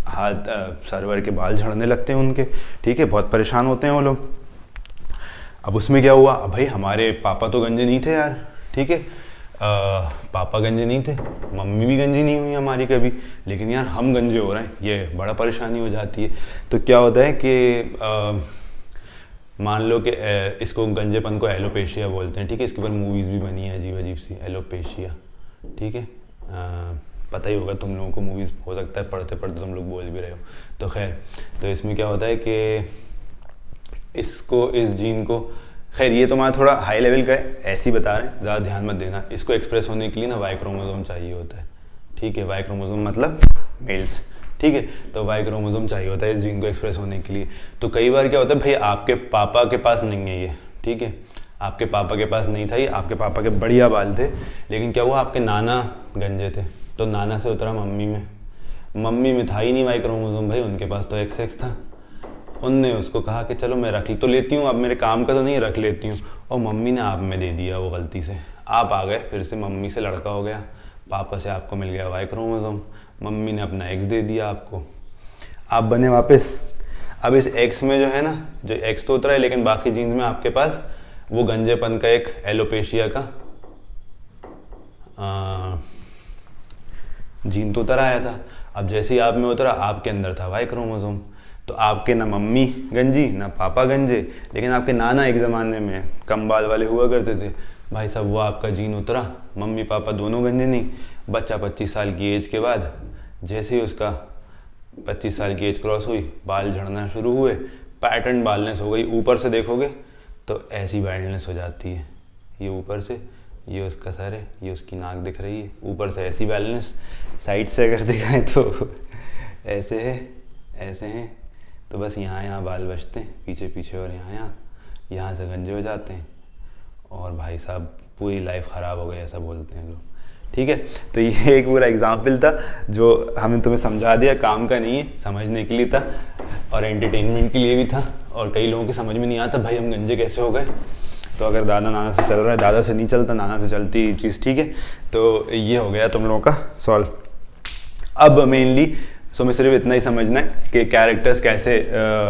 हाथ सर्वर के बाल झड़ने लगते हैं उनके, ठीक है, बहुत परेशान होते हैं वो लोग। अब उसमें क्या हुआ, भाई हमारे पापा तो गंजे नहीं थे यार, ठीक है, पापा गंजे नहीं थे, मम्मी भी गंजी नहीं हुई हमारी कभी, लेकिन यार हम गंजे हो रहे हैं, ये बड़ा परेशानी हो जाती है। तो क्या होता है कि मान लो कि इसको गंजेपन को एलोपेशिया बोलते हैं, ठीक है। इसके ऊपर मूवीज़ भी बनी है अजीब अजीब सी, एलोपेशिया, ठीक है। पता ही होगा तुम लोगों को, मूवीज़ हो सकता है पढ़ते पढ़ते तुम लोग बोल भी रहे हो। तो खैर, तो इसमें क्या होता है कि इसको, इस जीन को, खैर ये तुम्हारा थोड़ा हाई लेवल का है, ऐसे ही बता रहे हैं, ज़्यादा ध्यान मत देना। इसको एक्सप्रेस होने के लिए ना वाई क्रोमोसोम चाहिए होता है, ठीक है। वाई क्रोमोसोम मतलब मेल्स, ठीक है। तो वाई क्रोमोसोम चाहिए होता है इस जीन को एक्सप्रेस होने के लिए। तो कई बार क्या होता है भाई आपके पापा के पास नहीं है ये, ठीक है, आपके पापा के पास नहीं था ये, आपके पापा के बढ़िया बाल थे, लेकिन क्या हुआ आपके नाना गंजे थे, तो नाना से उतरा मम्मी में, मम्मी में था ही नहीं वाई क्रोमोसोम भाई, उनके पास तो XX था। उनने उसको कहा कि चलो मैं रख तो लेती हूँ, अब मेरे काम का तो नहीं, रख लेती हूँ, और मम्मी ने आप में दे दिया वो गलती से, आप आ गए, फिर से मम्मी से लड़का हो गया, पापा से आपको मिल गया वाई क्रोमोसोम, मम्मी ने अपना X दे दिया आपको, आप बने वापस। अब इस X में जो है ना, जो X तो उतरा है, लेकिन बाकी जीन्स में आपके पास वो गंजेपन का एक एलोपेशिया का जीन तो उतर आया था। अब जैसे ही आप में उतरा, आपके अंदर था वाई क्रोमोसोम, तो आपके ना मम्मी गंजी ना पापा गंजे, लेकिन आपके नाना एक ज़माने में कम बाल वाले हुआ करते थे भाई साहब, वो आपका जीन उतरा, मम्मी पापा दोनों गंजे नहीं। बच्चा 25 साल की एज के बाद, जैसे ही उसका 25 साल की एज क्रॉस हुई, बाल झड़ना शुरू हुए, पैटर्न बालनेस हो गई। ऊपर से देखोगे तो ऐसी बालनेस हो जाती है, ये ऊपर से, ये उसका सर है, ये उसकी नाक दिख रही है, ऊपर से ऐसी बालनेस, साइड से अगर दिखाएं तो ऐसे है, ऐसे हैं, तो बस यहाँ बाल बचते हैं पीछे पीछे, और यहाँ से गंजे हो जाते हैं, और भाई साहब पूरी लाइफ ख़राब हो गई, ऐसा बोलते हैं लोग, ठीक है। तो ये एक पूरा एग्जाम्पल था जो हमने तुम्हें समझा दिया, काम का नहीं है, समझने के लिए था और एंटरटेनमेंट के लिए भी था। और कई लोगों की समझ में नहीं आता भाई हम गंजे कैसे हो गए, तो अगर दादा नाना से चल रहा है, दादा से नहीं चलता, नाना से चलती चीज़, ठीक है। तो ये हो गया तुम लोगों का सॉल्व। अब मेनली हमें सिर्फ इतना ही समझना है कि कैरेक्टर्स कैसे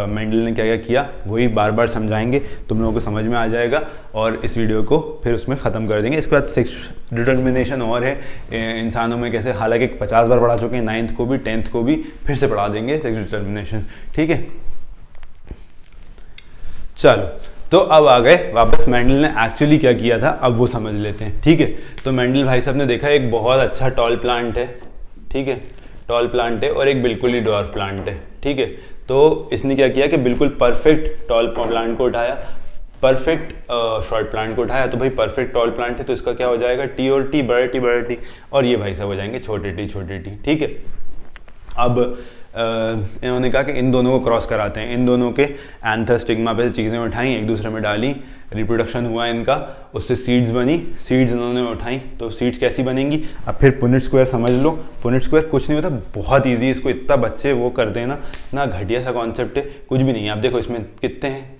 मेंडल ने क्या क्या किया, वही बार बार समझाएंगे, तुम लोगों को समझ में आ जाएगा, और इस वीडियो को फिर उसमें ख़त्म कर देंगे। इसके बाद सेक्स डिटर्मिनेशन और है इंसानों में कैसे, हालांकि 50 बार पढ़ा चुके हैं, 9th को भी 10th को भी फिर से पढ़ा देंगे सेक्स डिटर्मिनेशन, ठीक है। चलो, तो अब आ गए वापस मेंडल ने एक्चुअली क्या किया था, अब वो समझ लेते हैं, ठीक है। तो मेंडल भाई साहब ने देखा एक बहुत अच्छा टॉल प्लांट है, ठीक है, टॉल प्लांट है, और एक बिल्कुल ही डॉर्फ प्लांट है, ठीक है। तो इसने क्या किया कि बिल्कुल परफेक्ट टॉल प्लांट को उठाया, परफेक्ट शॉर्ट प्लांट को उठाया, तो भाई परफेक्ट टॉल प्लांट है तो इसका क्या हो जाएगा, टी और टी, बड़ा टी बड़ा टी, और ये भाई साहब हो जाएंगे छोटे टी छोटे टी, ठीक है। अब इन्होंने कहा कि इन दोनों को क्रॉस कराते हैं, इन दोनों के एंथर स्टिग्मा पे चीज़ें उठाई, एक दूसरे में डाली, रिप्रोडक्शन हुआ इनका, उससे सीड्स बनी, सीड्स इन्होंने उठाई, तो सीड्स कैसी बनेंगी। अब फिर पुनेट स्क्वायर समझ लो, पुनेट स्क्वायर कुछ नहीं होता, बहुत ईजी, इसको इतना बच्चे वो करते हैं ना, ना घटिया सा कॉन्सेप्ट है, कुछ भी नहीं है। आप देखो इसमें कितने हैं,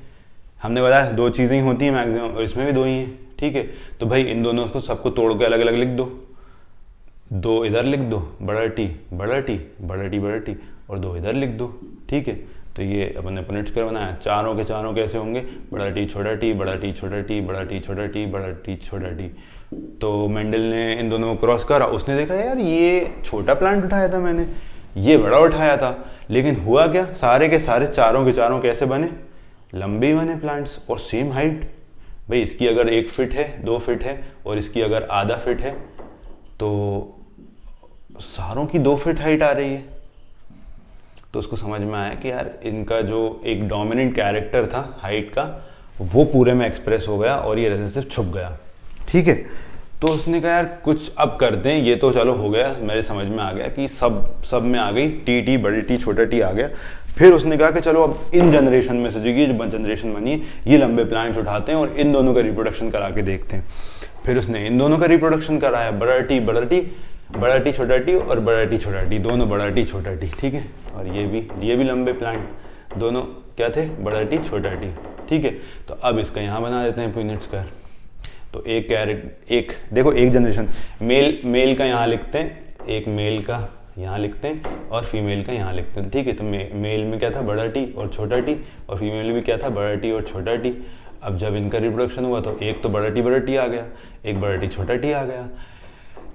हमने बताया 2 चीज़ें ही होती हैं मैक्सिमम, और इसमें भी 2 ही हैं, ठीक है। तो भाई इन दोनों को सबको तोड़ के अलग अलग लिख दो, 2 इधर लिख दो, बड़ा टी बड़ा टी बड़ा टी बड़ा टी, और 2 इधर लिख दो, ठीक है। तो ये अपन ने पुनेट स्क्वायर बनाया, चारों के चारों कैसे होंगे, बड़ा टी छोटा टी, बड़ा टी छोटा टी, बड़ा टी छोटा टी, बड़ा टी छोटा टी। तो मेंडल ने इन दोनों को क्रॉस करा, उसने देखा यार ये छोटा प्लांट उठाया था मैंने, ये बड़ा उठाया था, लेकिन हुआ क्या, सारे के सारे चारों के चारों कैसे बने, लंबे बने प्लांट्स, और सेम हाइट। भाई इसकी अगर 1 फीट है, 2 फीट है, और इसकी अगर आधा फीट है, तो सारों की 2 फीट हाइट आ रही है। तो उसको समझ में आया कि यार इनका जो एक डोमिनेंट कैरेक्टर था हाइट का वो पूरे में एक्सप्रेस हो गया और ये रेसिस्टिव छुप गया, ठीक है। तो उसने कहा यार कुछ अब करते हैं, ये तो चलो हो गया, मेरे समझ में आ गया कि सब में आ गई, टी टी बड़ी टी छोटा टी आ गया। फिर उसने कहा कि चलो अब इन जनरेशन में से जो जनरेशन बनी है ये लंबे प्लांट्स उठाते हैं और इन दोनों का रिप्रोडक्शन करा के देखते हैं। फिर उसने इन दोनों का रिप्रोडक्शन कराया, बड़ा टी छोटा टी और बड़ा टी छोटा टी, दोनों बड़ा टी छोटा टी, ठीक है। और ये भी लंबे प्लांट दोनों क्या थे, बड़ा टी छोटा टी, ठीक है। तो अब इसका यहाँ बना देते हैं पीनट स्क्वायर। तो एक देखो एक जनरेशन मेल का यहाँ लिखते हैं, एक मेल का यहाँ लिखते हैं और फीमेल का यहाँ लिखते हैं, ठीक है। तो मेल में क्या था, बड़ा टी और छोटा टी, और फीमेल में क्या था, बड़ा टी और छोटा टी। अब जब इनका रिप्रोडक्शन हुआ तो एक तो बड़ा टी आ गया, एक बड़ा टी छोटा टी आ गया,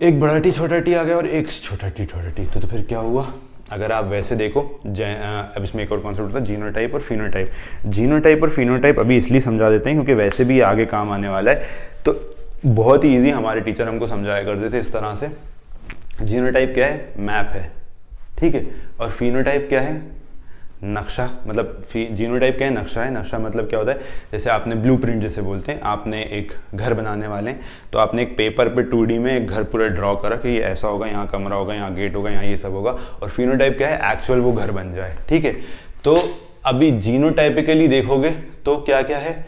एक बड़ा टी छोटा टी आ गया और एक छोटा टी। तो फिर क्या हुआ, अगर आप वैसे देखो अब इसमें एक और कॉन्सेप्ट होता है जीनोटाइप और फिनोटाइप। जीनोटाइप और फिनोटाइप अभी इसलिए समझा देते हैं क्योंकि वैसे भी आगे काम आने वाला है। तो बहुत ही ईजी हमारे टीचर हमको समझाया करते थे इस तरह से। जीनोटाइप क्या है, मैप है, ठीक है। और फिनोटाइप क्या है, नक्शा। मतलब जीनोटाइप क्या है, नक्शा है। नक्शा मतलब क्या होता है, जैसे आपने ब्लूप्रिंट जैसे बोलते हैं, आपने एक घर बनाने वाले हैं तो आपने एक पेपर पे 2D में एक घर पूरा ड्रॉ करा कि ये ऐसा होगा, यहाँ कमरा होगा, यहाँ गेट होगा, यहाँ ये सब होगा। और फिनोटाइप क्या है, एक्चुअल वो घर बन जाए, ठीक है। तो अभी जीनोटाइपिकली देखोगे तो क्या क्या है,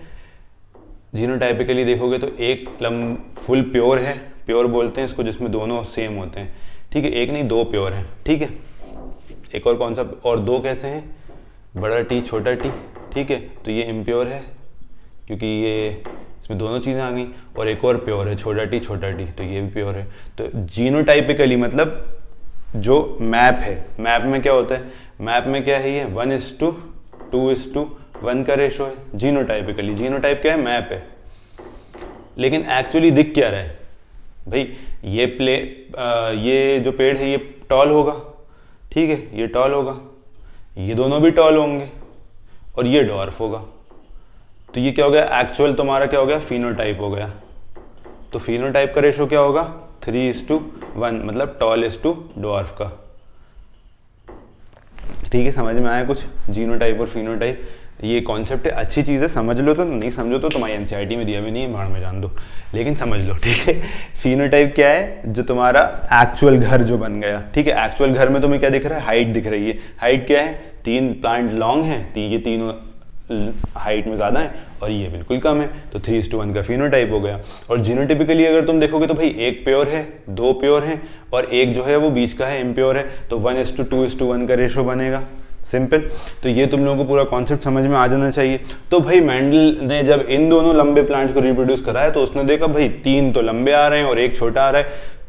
जीनोटाइपिकली देखोगे तो एक फुल प्योर है, प्योर बोलते हैं इसको जिसमें दोनों सेम होते हैं, ठीक है। एक नहीं, दो प्योर हैं, ठीक है। एक और कौन सा, और दो कैसे हैं, बड़ा टी छोटा टी, ठीक है। तो ये इम्प्योर है क्योंकि ये इसमें दोनों चीज़ें आ गई। और एक और प्योर है, छोटा टी, तो ये भी प्योर है। तो जीनोटाइपिकली मतलब जो मैप है, मैप में क्या होता है, मैप में क्या है, ये 1:2:1 का रेशो है जीनोटाइपिकली। जीनोटाइप क्या है, मैप है। लेकिन एक्चुअली दिख क्या रहा है भाई, ये जो पेड़ है ये टॉल होगा, ठीक है, ये टॉल होगा, ये दोनों भी टॉल होंगे और ये डॉर्फ होगा। तो ये क्या हो गया, एक्चुअल तुम्हारा क्या हो गया, फिनोटाइप हो गया। तो फिनोटाइप का रेशो क्या होगा, 3:1, मतलब टॉल इज टू डॉर्फ का, ठीक है। समझ में आया कुछ, जीनोटाइप और फिनोटाइप, ये कॉन्सेप्ट है, अच्छी चीज़ है, समझ लो। तो नहीं समझो तो तुम्हारी एनसीईआरटी में दिया भी नहीं है, भाड़ में जान दो, लेकिन समझ लो, ठीक है। फिनोटाइप क्या है, जो तुम्हारा एक्चुअल घर जो बन गया, ठीक है। एक्चुअल घर में तुम्हें क्या दिख रहा है, हाइट दिख रही है। हाइट क्या है, 3 प्लांट लॉन्ग है, ये तीनों हाइट में ज़्यादा है और ये बिल्कुल कम है, तो 3:1 का फिनोटाइप हो गया। और जीनोटिपिकली अगर तुम देखोगे तो भाई एक प्योर है, दो प्योर हैं और एक जो है वो बीच का है, इम्प्योर है। तो 1:2:1 का रेशो बनेगा, सिंपल। तो ये तुम लोगों को पूरा कॉन्सेप्ट समझ में आ जाना चाहिए। तो भाई मेंडल ने जब इन दोनों लंबे प्लांट्स को रिप्रोड्यूस कराया तो उसने देखा भाई 3 तो लंबे आ रहे हैं और एक छोटा आ रहा है।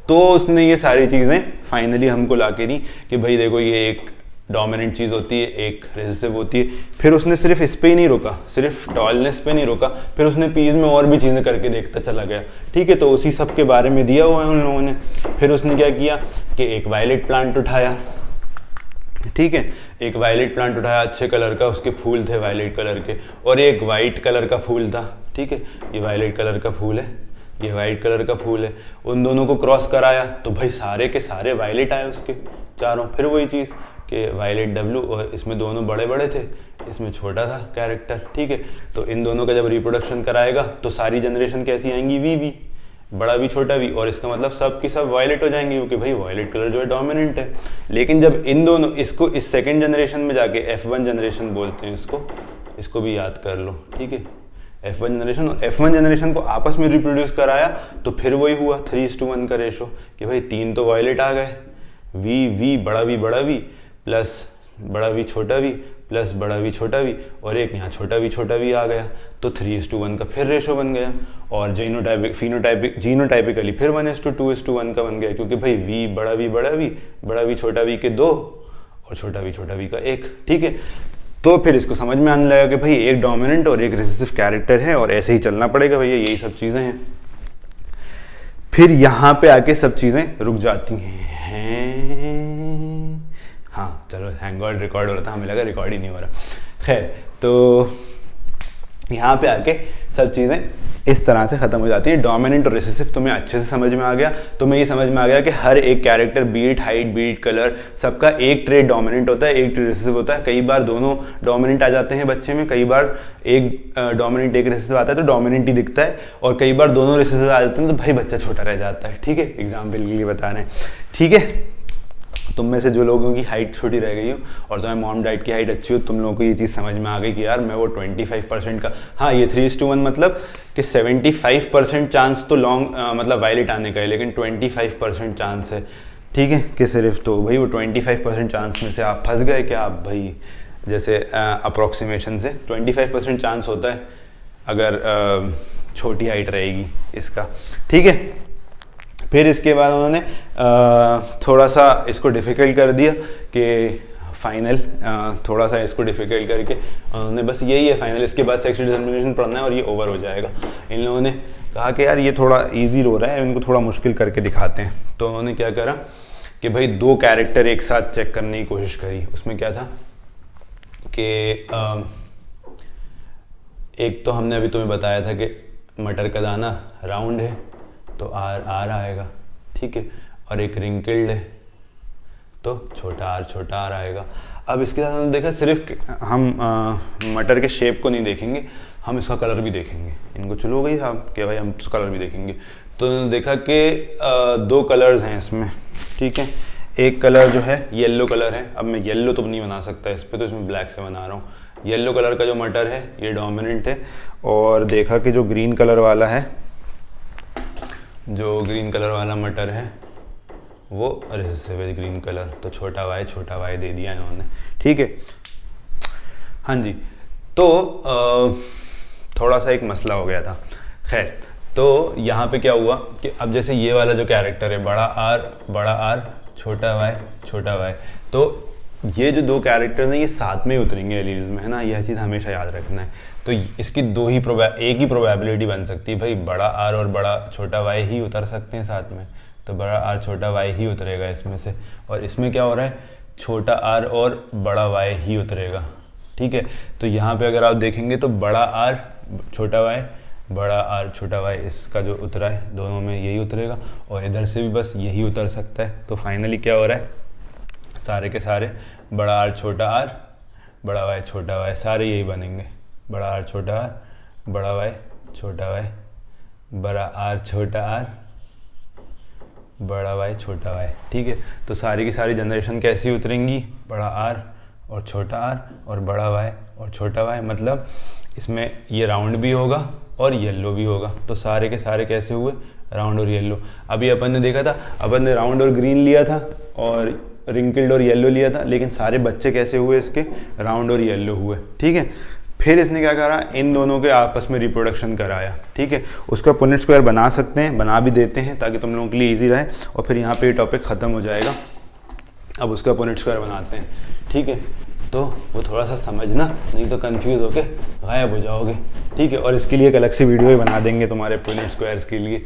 तो उसने ये सारी चीज़ें फाइनली हमको ला के दी कि भाई देखो ये एक डोमिनेंट चीज़ होती है, एक रेसिसिव होती है। फिर उसने सिर्फ इस पे ही नहीं रोका, सिर्फ टॉलनेस पे नहीं रोका, फिर उसने पीस में और भी चीज़ें करके देखता चला गया, ठीक है। तो उसी सब के बारे में दिया हुआ है उन लोगों ने। फिर उसने क्या किया कि एक वायलेट प्लांट उठाया, ठीक है, एक वायलेट प्लांट उठाया अच्छे कलर का, उसके फूल थे वायलेट कलर के, और एक वाइट कलर का फूल था, ठीक है। ये वायलेट कलर का फूल है, ये वाइट कलर का फूल है। उन दोनों को क्रॉस कराया तो भाई सारे के सारे वायलेट आए उसके चारों। फिर वही चीज़ कि वायलेट डब्लू, और इसमें दोनों बड़े बड़े थे, इसमें छोटा था कैरेक्टर, ठीक है। तो इन दोनों का जब रिप्रोडक्शन कराएगा तो सारी जनरेशन कैसी आएंगी, वी, बड़ा भी छोटा भी, और इसका मतलब सब की सब वायलेट हो जाएंगी क्योंकि भाई वायलेट कलर जो है डोमिनेंट है। लेकिन जब इन दोनों इसको इस सेकंड जनरेशन में जाके F1 जनरेशन बोलते हैं इसको भी याद कर लो, ठीक है। F1 जनरेशन और F1 जनरेशन को आपस में रिप्रोड्यूस कराया तो फिर वही हुआ 3:1 का रेशो कि भाई 3 तो वायलेट आ गए, वी बड़ा वी प्लस बड़ा वी छोटा वी प्लस बड़ा वी छोटा वी, और एक यहाँ छोटा वी आ गया, तो 3:1 का फिर रेशो बन गया। और जीनोटाइपिकली फिर 1:2:1 का बन गया क्योंकि भाई वी बड़ा वी छोटा वी के 2 और छोटा वी का 1, ठीक है। तो फिर इसको समझ में आने लगा कि भाई एक डोमिनेंट और एक रिसेसिव कैरेक्टर है और ऐसे ही चलना पड़ेगा भैया, यही सब चीज़ें हैं। फिर यहाँ पे आके सब चीज़ें रुक जाती हैं। हाँ चलो, थैंक गॉड रिकॉर्ड हो रहा था, हमें लगा रिकॉर्ड ही नहीं हो रहा। खैर, तो यहाँ पे आके सब चीज़ें इस तरह से ख़त्म हो जाती है। डोमिनेंट और रिसेसिव तुम्हें अच्छे से समझ में आ गया। तुम्हें ये समझ में आ गया कि हर एक character, be it height, be it colour, सबका एक ट्रेट डोमिनेंट होता है, एक ट्रेट रिसेसिव होता है। कई बार दोनों डोमिनेंट आ जाते हैं बच्चे में, कई बार एक डोमिनेंट एक रिसेसिव आता है तो डोमिनेंट ही दिखता है, और कई बार दोनों रिसेसिव आ जाते हैं तो भाई बच्चा छोटा रह जाता है। ठीक है, एग्जाम्पल के लिए बता रहे हैं। ठीक है, तुम में से जो लोगों की हाइट छोटी रह गई हो और तुम्हारे मॉम डैड की हाइट अच्छी हो, तुम लोगों को ये चीज़ समझ में आ गई कि यार मैं वो 25% का, हाँ ये 3:1 मतलब कि 75% चांस तो लॉन्ग मतलब वायलेट आने का है, लेकिन 25% चांस है। ठीक है, कि सिर्फ तो भाई वो 25% चांस में से आप फंस गए क्या? आप भाई जैसे अप्रोक्सीमेशन से 25% चांस होता है अगर छोटी हाइट रहेगी इसका। ठीक है, फिर इसके बाद उन्होंने थोड़ा सा इसको डिफ़िकल्ट कर दिया कि फाइनल, थोड़ा सा इसको डिफ़िकल्ट करके उन्होंने बस यही है फाइनल, इसके बाद सेक्सुअल डिटरमिनेशन पढ़ना है और ये ओवर हो जाएगा। इन लोगों ने कहा कि यार ये थोड़ा इजी हो रहा है, इनको थोड़ा मुश्किल करके दिखाते हैं। तो उन्होंने क्या करा कि भाई 2 कैरेक्टर एक साथ चेक करने की कोशिश करी। उसमें क्या था कि एक तो हमने अभी तुम्हें बताया था कि मटर का दाना राउंड है तो आर आएगा। ठीक है, और एक रिंकल्ड है तो छोटा आर आएगा। अब इसके साथ हमने देखा सिर्फ हम मटर के शेप को नहीं देखेंगे, हम इसका कलर भी देखेंगे। इनको चलो गई साहब कि भाई हम कलर भी देखेंगे। तो उन्होंने देखा कि 2 कलर्स हैं इसमें। ठीक है, एक कलर जो है येलो कलर है। अब मैं येलो तो नहीं बना सकता इस पर, तो इसमें ब्लैक से बना रहा हूँ। येलो कलर का जो मटर है ये डोमिनेंट है, और देखा कि जो ग्रीन कलर वाला है, जो ग्रीन कलर वाला मटर है वो रिसेसिव है, ग्रीन कलर, तो छोटा वाई दे दिया इन्होंने। ठीक है, हाँ जी। तो थोड़ा सा एक मसला हो गया था। खैर, तो यहाँ पे क्या हुआ कि अब जैसे ये वाला जो कैरेक्टर है बड़ा आर छोटा वाई, तो ये जो 2 कैरेक्टर हैं ये साथ में ही उतरेंगे एलील्स में, है ना। यह चीज़ हमेशा याद रखना है। तो इसकी एक ही प्रोबेबिलिटी बन सकती है भाई, बड़ा आर और बड़ा छोटा वाई ही उतर सकते हैं साथ में, तो बड़ा आर छोटा वाई ही उतरेगा इसमें से। और इसमें क्या हो रहा है, छोटा आर और बड़ा वाई ही उतरेगा। ठीक है, तो यहाँ पे अगर आप देखेंगे तो बड़ा आर छोटा वाई, बड़ा आर छोटा वाई, इसका जो उतरा है दोनों में यही उतरेगा, और इधर से भी बस यही उतर सकता है। तो फाइनली क्या हो रहा है, सारे के सारे बड़ा आर बड़ा वाई छोटा वाई सारे यही बनेंगे। बड़ा आर बड़ा वाई छोटा वाई, बड़ा आर बड़ा वाई छोटा वाई। ठीक है, तो सारी की सारी जनरेशन कैसी उतरेंगी, बड़ा आर और छोटा आर और बड़ा वाई और छोटा वाई, मतलब इसमें ये राउंड भी होगा और येलो भी होगा। तो सारे के सारे कैसे हुए, राउंड और येलो। अभी अपन ने देखा था, अपन ने राउंड और ग्रीन लिया था और रिंकल्ड और येलो लिया था, लेकिन सारे बच्चे कैसे हुए इसके, राउंड और येलो हुए। ठीक है, फिर इसने क्या करा, इन दोनों के आपस में रिप्रोडक्शन कराया। ठीक है, उसका पुनेट स्क्वायर बना सकते हैं, बना भी देते हैं ताकि तुम लोगों के लिए इजी रहे, और फिर यहाँ पे ये टॉपिक ख़त्म हो जाएगा। अब उसका पुनेट स्क्वायर बनाते हैं। ठीक है, तो वो थोड़ा सा समझना, नहीं तो कंफ्यूज होके गायब हो जाओगे। ठीक है, और इसके लिए एक अलग से वीडियो ही बना देंगे तुम्हारे पुनेट स्क्वायर्स के लिए।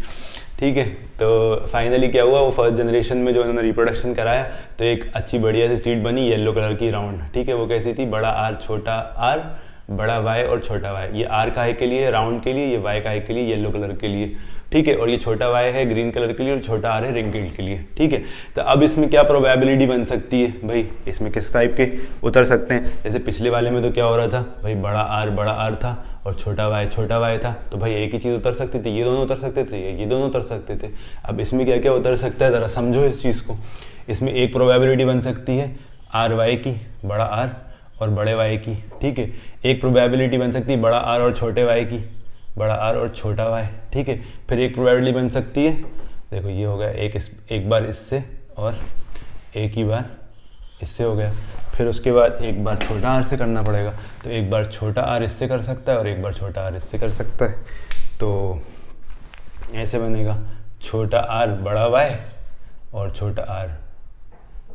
ठीक है, तो फाइनली क्या हुआ, वो फर्स्ट जनरेशन में जो उन्होंने रिप्रोडक्शन कराया तो एक अच्छी बढ़िया सी सीड बनी येलो कलर की राउंड। ठीक है, वो कैसी थी, बड़ा आर छोटा आर बड़ा वाई और छोटा वाई। ये आर काहे के लिए, राउंड के लिए, ये वाई काहे के लिए, येलो कलर के लिए। ठीक है, और ये छोटा वाई है ग्रीन कलर के लिए और छोटा आर है रिंकल्ड के लिए। ठीक है, तो अब इसमें क्या प्रोबेबिलिटी बन सकती है भाई, इसमें किस टाइप के उतर सकते हैं। जैसे पिछले वाले में तो क्या हो रहा था भाई, बड़ा आर था और छोटा वाई था, तो भाई एक ही चीज़ उतर सकती थी, ये दोनों उतर सकते थे, ये दोनों उतर सकते थे। अब इसमें क्या क्या उतर सकता है, ज़रा समझो इस चीज़ को। इसमें एक प्रोबेबिलिटी बन सकती है आर वाई की, बड़ा आर और बड़े वाई की। ठीक है, एक प्रोबेबिलिटी बन सकती है बड़ा आर और छोटे वाई की, बड़ा आर और छोटा वाई। ठीक है, फिर एक प्रोबेबिलिटी बन सकती है, देखो ये हो गया एक बार इससे और एक ही बार इससे हो गया। फिर उसके बाद एक बार छोटा आर से करना पड़ेगा, तो एक बार छोटा आर इससे कर सकता है और एक बार छोटा आर इससे कर सकता है। तो ऐसे बनेगा छोटा आर बड़ा वाई और छोटा आर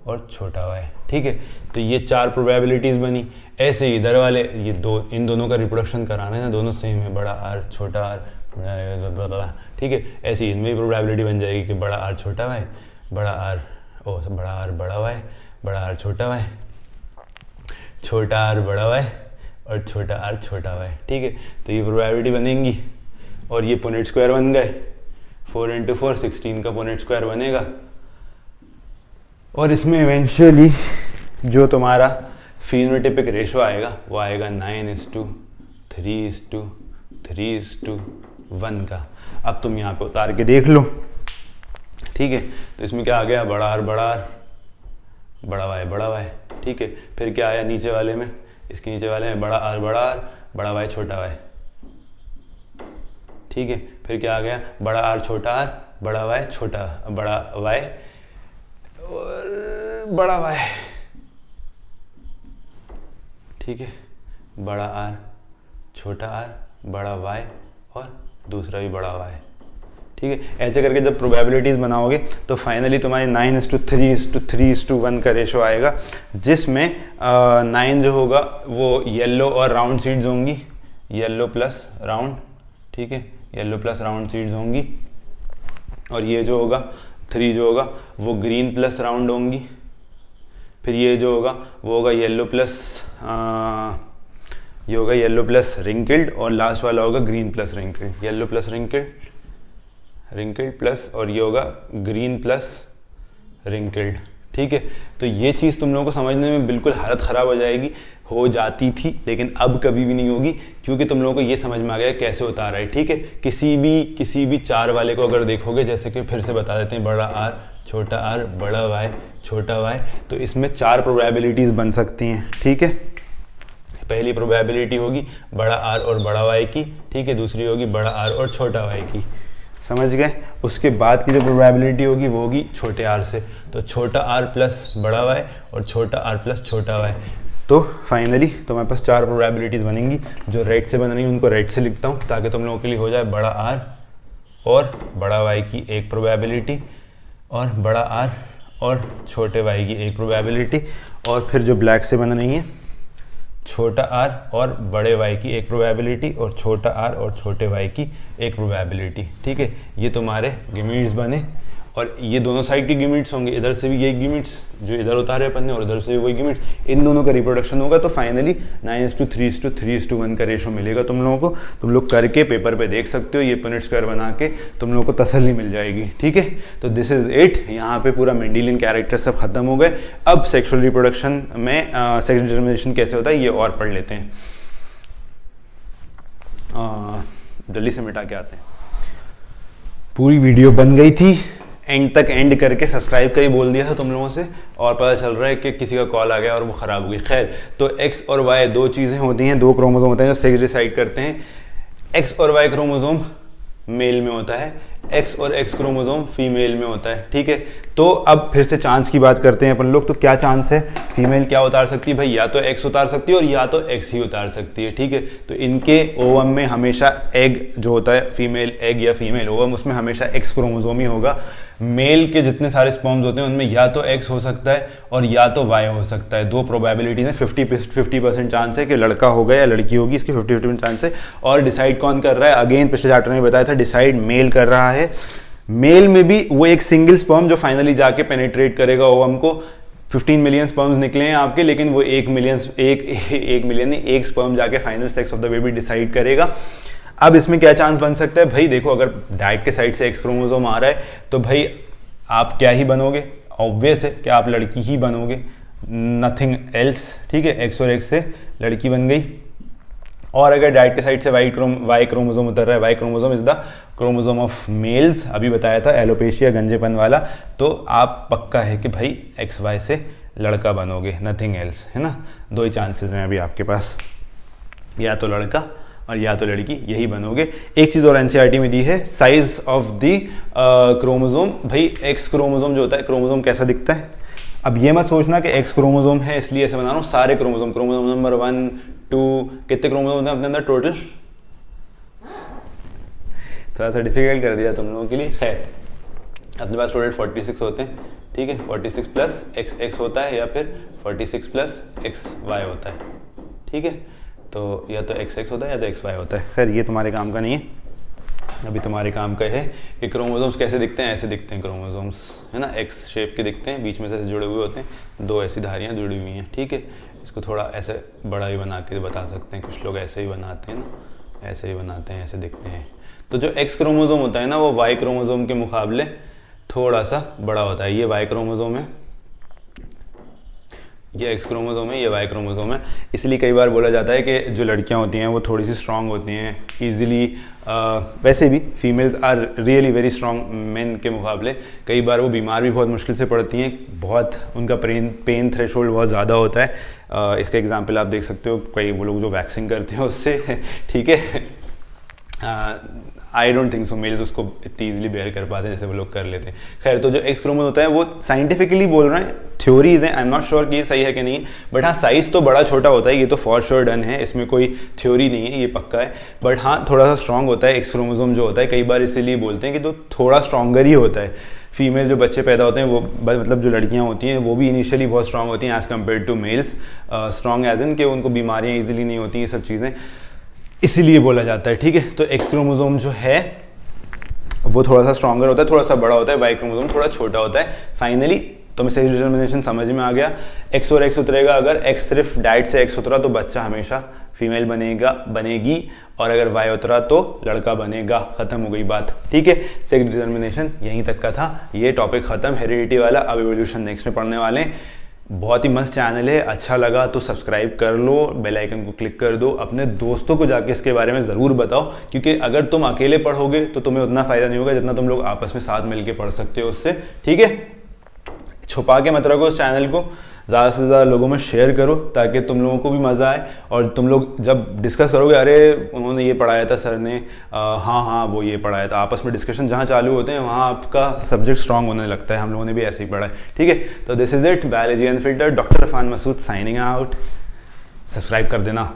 और छोटा वाई। ठीक है, तो ये 4 प्रोबेबिलिटीज़ बनी। ऐसे ही इधर वाले ये इन दोनों का रिप्रोडक्शन कराना है ना, दोनों सेम है, बड़ा आर छोटा आर। ठीक है, ऐसे ही इनमें भी प्रोबेबिलिटी बन जाएगी कि बड़ा आर छोटा वाई, बड़ा आर बड़ा वाई, बड़ा आर छोटा वाई, छोटा आर बड़ा वाई और छोटा आर छोटा वाई। ठीक है, तो ये प्रोबेबिलिटी बनेंगी और ये पुनेट स्क्वायर बन गए, 4 इंटू 4 16 का पुनेट स्क्वायर बनेगा। और इसमें इवेंचुअली जो तुम्हारा फिनोटाइपिक रेशो आएगा वो आएगा 9:3:3:1 का। अब तुम यहाँ पे उतार के देख लो, ठीक है। तो इसमें क्या आ गया, बड़ा आर बड़ा वाई, ठीक है। फिर क्या आया नीचे वाले में, इसके नीचे वाले में बड़ा आर बड़ा वाई छोटा वाई, ठीक है। फिर क्या आ गया, बड़ा आर छोटा आर बड़ा वाई छोटा बड़ा वाई और बड़ा वाई, ठीक है। बड़ा आर छोटा आर बड़ा वाई और दूसरा भी बड़ा वाई, ठीक है। ऐसे करके जब प्रोबेबिलिटीज़ बनाओगे तो फाइनली तुम्हारी 9:3:3:1 का रेशो आएगा, जिसमें 9 जो होगा वो येलो और राउंड सीड्स होंगी, येलो प्लस राउंड, ठीक है, येलो प्लस राउंड सीड्स होंगी। और ये जो होगा 3 जो होगा वो ग्रीन प्लस राउंड होंगी। फिर ये जो होगा वो होगा येलो प्लस ये होगा येलो प्लस रिंकल्ड, और लास्ट वाला होगा green plus wrinkled, yellow plus wrinkled plus, और ये होगा ग्रीन प्लस रिंकल्ड, ठीक है। तो ये चीज़ तुम लोगों को समझने में बिल्कुल हालत ख़राब हो जाएगी, हो जाती थी लेकिन अब कभी भी नहीं होगी, क्योंकि तुम लोगों को ये समझ में आ गया कैसे उतारा है, ठीक है। किसी भी 4 वाले को अगर देखोगे, जैसे कि फिर से बता देते हैं, बड़ा आर छोटा आर बड़ा वाई छोटा वाई, तो इसमें 4 प्रोबेबिलिटीज़ बन सकती हैं, ठीक है। पहली प्रोबेबिलिटी होगी बड़ा आर और बड़ा वाई की, ठीक है। दूसरी होगी बड़ा आर और छोटा वाई की, समझ गए। उसके बाद की जो प्रोबेबिलिटी होगी वो होगी छोटे आर से, तो छोटा आर प्लस बड़ा वाई और छोटा आर प्लस छोटा वाई। तो फाइनली तुम्हारे पास 4 प्रोबेबिलिटीज़ बनेंगी। जो रेड से बन रही है उनको रेड से लिखता हूँ ताकि तुम लोगों के लिए हो जाए बड़ा आर और बड़ा वाई की एक प्रोबेबिलिटी, और बड़ा आर और छोटे वाई की एक प्रोबेबिलिटी, और फिर जो ब्लैक से बन रही है छोटा आर और बड़े वाई की एक प्रोबेबिलिटी, और छोटा आर और छोटे वाई की एक प्रोबेबिलिटी, ठीक है। ये तुम्हारे गिमिट्स बने, और ये दोनों साइड के गिमिट्स होंगे, इधर से भी यही गिमिट्स जो इधर उतारे अपन ने और इधर से भी वही गिमिट्स, इन दोनों का रिप्रोडक्शन होगा। तो फाइनली 9:3:3:1 का रेशो मिलेगा तुम लोगों को। तुम लोग करके पेपर पे देख सकते हो, ये पुनेट स्क्वायर बना के तुम लोगों को तसल्ली मिल जाएगी, ठीक है। तो दिस इज इट, यहाँ पे पूरा मेंडेलियन कैरेक्टर सब खत्म हो गए। अब सेक्सुअल रिप्रोडक्शन में सेक्स डिटरमिनेशन कैसे होता है ये और पढ़ लेते हैं, जल्दी से मिटा के आते हैं। पूरी वीडियो बन गई थी, एंड तक एंड करके सब्सक्राइब का ही बोल दिया था तुम लोगों से, और पता चल रहा है कि किसी का कॉल आ गया और वो ख़राब हो गई। खैर, तो एक्स और वाई 2 चीज़ें होती हैं, 2 क्रोमोसोम होते हैं जो सेक्स डिसाइड करते हैं। एक्स और वाई क्रोमोसोम मेल में होता है, एक्स और एक्स क्रोमोसोम फीमेल में होता है, ठीक है। तो अब फिर से चांस की बात करते हैं अपन लोग। तो क्या चांस है, फीमेल क्या उतार सकती है भाई, या तो एक्स उतार सकती है और या तो एक्स ही उतार सकती है, ठीक है। तो इनके ओवम में हमेशा एग जो होता है, फीमेल एग या फीमेल ओवम, उसमें हमेशा एक्स क्रोमोसोम ही होगा। मेल के जितने सारे स्पर्म्स होते हैं उनमें या तो एक्स हो सकता है और या तो वाई हो सकता है। 2 प्रोबेबिलिटीज है, 50% चांस है कि लड़का होगा या लड़की होगी, इसकी 50% चांस है। और डिसाइड कौन कर रहा है, अगेन पिछले चैप्टर में बताया था, डिसाइड मेल कर रहा है। मेल में भी वो एक सिंगल स्पर्म जो फाइनली जाके पेनिट्रेट करेगा ओवम को। 15 मिलियन स्पर्म्स निकले हैं आपके, लेकिन वो 1 मिलियन नहीं, एक स्पर्म जाके final sex of the baby decide करेगा। अब इसमें क्या चांस बन सकता है भाई, देखो अगर डैड के साइड से एक्स क्रोमोसोम आ रहा है तो भाई आप क्या ही बनोगे, ऑब्वियस है कि आप लड़की ही बनोगे, नथिंग एल्स, ठीक है। एक्स और एक्स से लड़की बन गई। और अगर डैड के साइड से वाई क्रोमोसोम उतर रहा है, Y chromosome is the chromosome of males, अभी बताया था एलोपेशिया गंजेपन वाला, तो आप पक्का है कि भाई एक्स वाई से लड़का बनोगे, नथिंग एल्स, है ना। 2 ही चांसेस हैं अभी आपके पास, या तो लड़का और या तो लड़की, यही बनोगे। एक चीज़ और एनसीईआरटी में दी है, साइज ऑफ द क्रोमोसोम। भाई एक्स क्रोमोसोम जो होता है, क्रोमोसोम कैसा दिखता है, अब ये मत सोचना कि एक्स क्रोमोसोम है इसलिए ऐसे बना रहा हूँ, सारे क्रोमोसोम नंबर 1, 2, कितने क्रोमोसोम होते हैं अपने अंदर टोटल, थोड़ा सा डिफिकल्ट कर दिया तुम लोगों के लिए। खैर, अपने पास टोटल 46 होते हैं, ठीक है। 46 प्लस एक्स होता है, या फिर 46 प्लस XY होता है, ठीक है। तो या तो XX होता है या तो XY होता है। खैर, ये तुम्हारे काम का नहीं है, अभी तुम्हारे काम का है कि क्रोमोसोम्स कैसे दिखते हैं। ऐसे दिखते हैं क्रोमोसोम्स, है ना, एक्स शेप के दिखते हैं, बीच में से जुड़े हुए होते हैं, 2 ऐसी धारियाँ जुड़ी हुई हैं, ठीक है। इसको थोड़ा ऐसे बड़ा भी बना के बता सकते हैं, कुछ लोग ऐसे ही बनाते हैं ना, ऐसे ही बनाते हैं, ऐसे दिखते हैं। तो जो एक्स क्रोमोसोम होता है ना वो वाई क्रोमोसोम के मुकाबले थोड़ा सा बड़ा होता है। ये वाई क्रोमोसोम है, ये एक्स क्रोमोसोम है, ये वाई क्रोमोसोम है। इसलिए कई बार बोला जाता है कि जो लड़कियां होती हैं वो थोड़ी सी स्ट्रांग होती हैं ईजिली। वैसे भी females are really very strong men के मुकाबले। कई बार वो बीमार भी बहुत मुश्किल से पड़ती हैं, बहुत उनका पेन थ्रेशोल्ड बहुत ज़्यादा होता है। इसका एग्जांपल आप देख सकते हो, कई वो लोग जो वैक्सिंग करते हैं उससे ठीक है। I don't think so males उसको इतनी ईजिली बेयर कर पाते हैं जैसे वो लोग कर लेते हैं। खैर, तो जो एक्स क्रोमोसोम होता है वो साइंटिफिकली बोल रहे हैं, थ्योरीज हैं, आई एम नॉट श्योर कि ये सही है कि नहीं, बट हाँ साइज तो बड़ा छोटा होता है, ये तो फॉर श्योर डन है, इसमें कोई थ्योरी नहीं है, ये पक्का है। बट हाँ थोड़ा सा स्ट्रांग होता है एक्स क्रोमोसोम जो होता है, कई बार इसीलिए बोलते हैं कि तो थोड़ा स्ट्रॉन्गर ही होता है। फीमेल जो बच्चे पैदा होते हैं वो मतलब जो लड़कियां होती हैं वो भी इनिशियली बहुत स्ट्रांग होती हैं as compare to males. Strong as in कि उनको बीमारियाँ ईजिली नहीं होती, ये सब चीज़ें इसीलिए बोला जाता है। ठीक है, तो एक्स क्रोमोसोम जो है वो थोड़ा सा स्ट्रॉन्गर होता है, थोड़ा सा बड़ा होता है, वाई क्रोमोसोम थोड़ा छोटा होता है। फाइनली तो मैं सेक्स डिटर्मिनेशन समझ में आ गया। एक्स और एक्स उतरेगा, अगर एक्स सिर्फ डाइट से एक्स उतरा तो बच्चा हमेशा फीमेल बनेगी, और अगर वाई उतरा तो लड़का बनेगा। खत्म हो गई बात। ठीक है, सेक्स डिटर्मिनेशन यहीं तक का था, ये टॉपिक खत्म हेरिडिटी वाला। अब एवोल्यूशन नेक्स्ट में पढ़ने वाले हैं। बहुत ही मस्त चैनल है, अच्छा लगा तो सब्सक्राइब कर लो, बेल आइकन को क्लिक कर दो, अपने दोस्तों को जाके इसके बारे में ज़रूर बताओ, क्योंकि अगर तुम अकेले पढ़ोगे तो तुम्हें उतना फ़ायदा नहीं होगा जितना तुम लोग आपस में साथ मिलके पढ़ सकते हो उससे। ठीक है, छुपा के मत रखो उस चैनल को, ज़्यादा से ज़्यादा लोगों में शेयर करो ताकि तुम लोगों को भी मज़ा आए, और तुम लोग जब डिस्कस करोगे, अरे उन्होंने ये पढ़ाया था सर ने, हाँ वो ये पढ़ाया था, आपस में डिस्कशन जहाँ चालू होते हैं वहाँ आपका सब्जेक्ट स्ट्रांग होने लगता है। हम लोगों ने भी ऐसे ही पढ़ा है। ठीक है, तो this is it, biology unfiltered, doctor Irfan Masood signing out. Subscribe कर देना।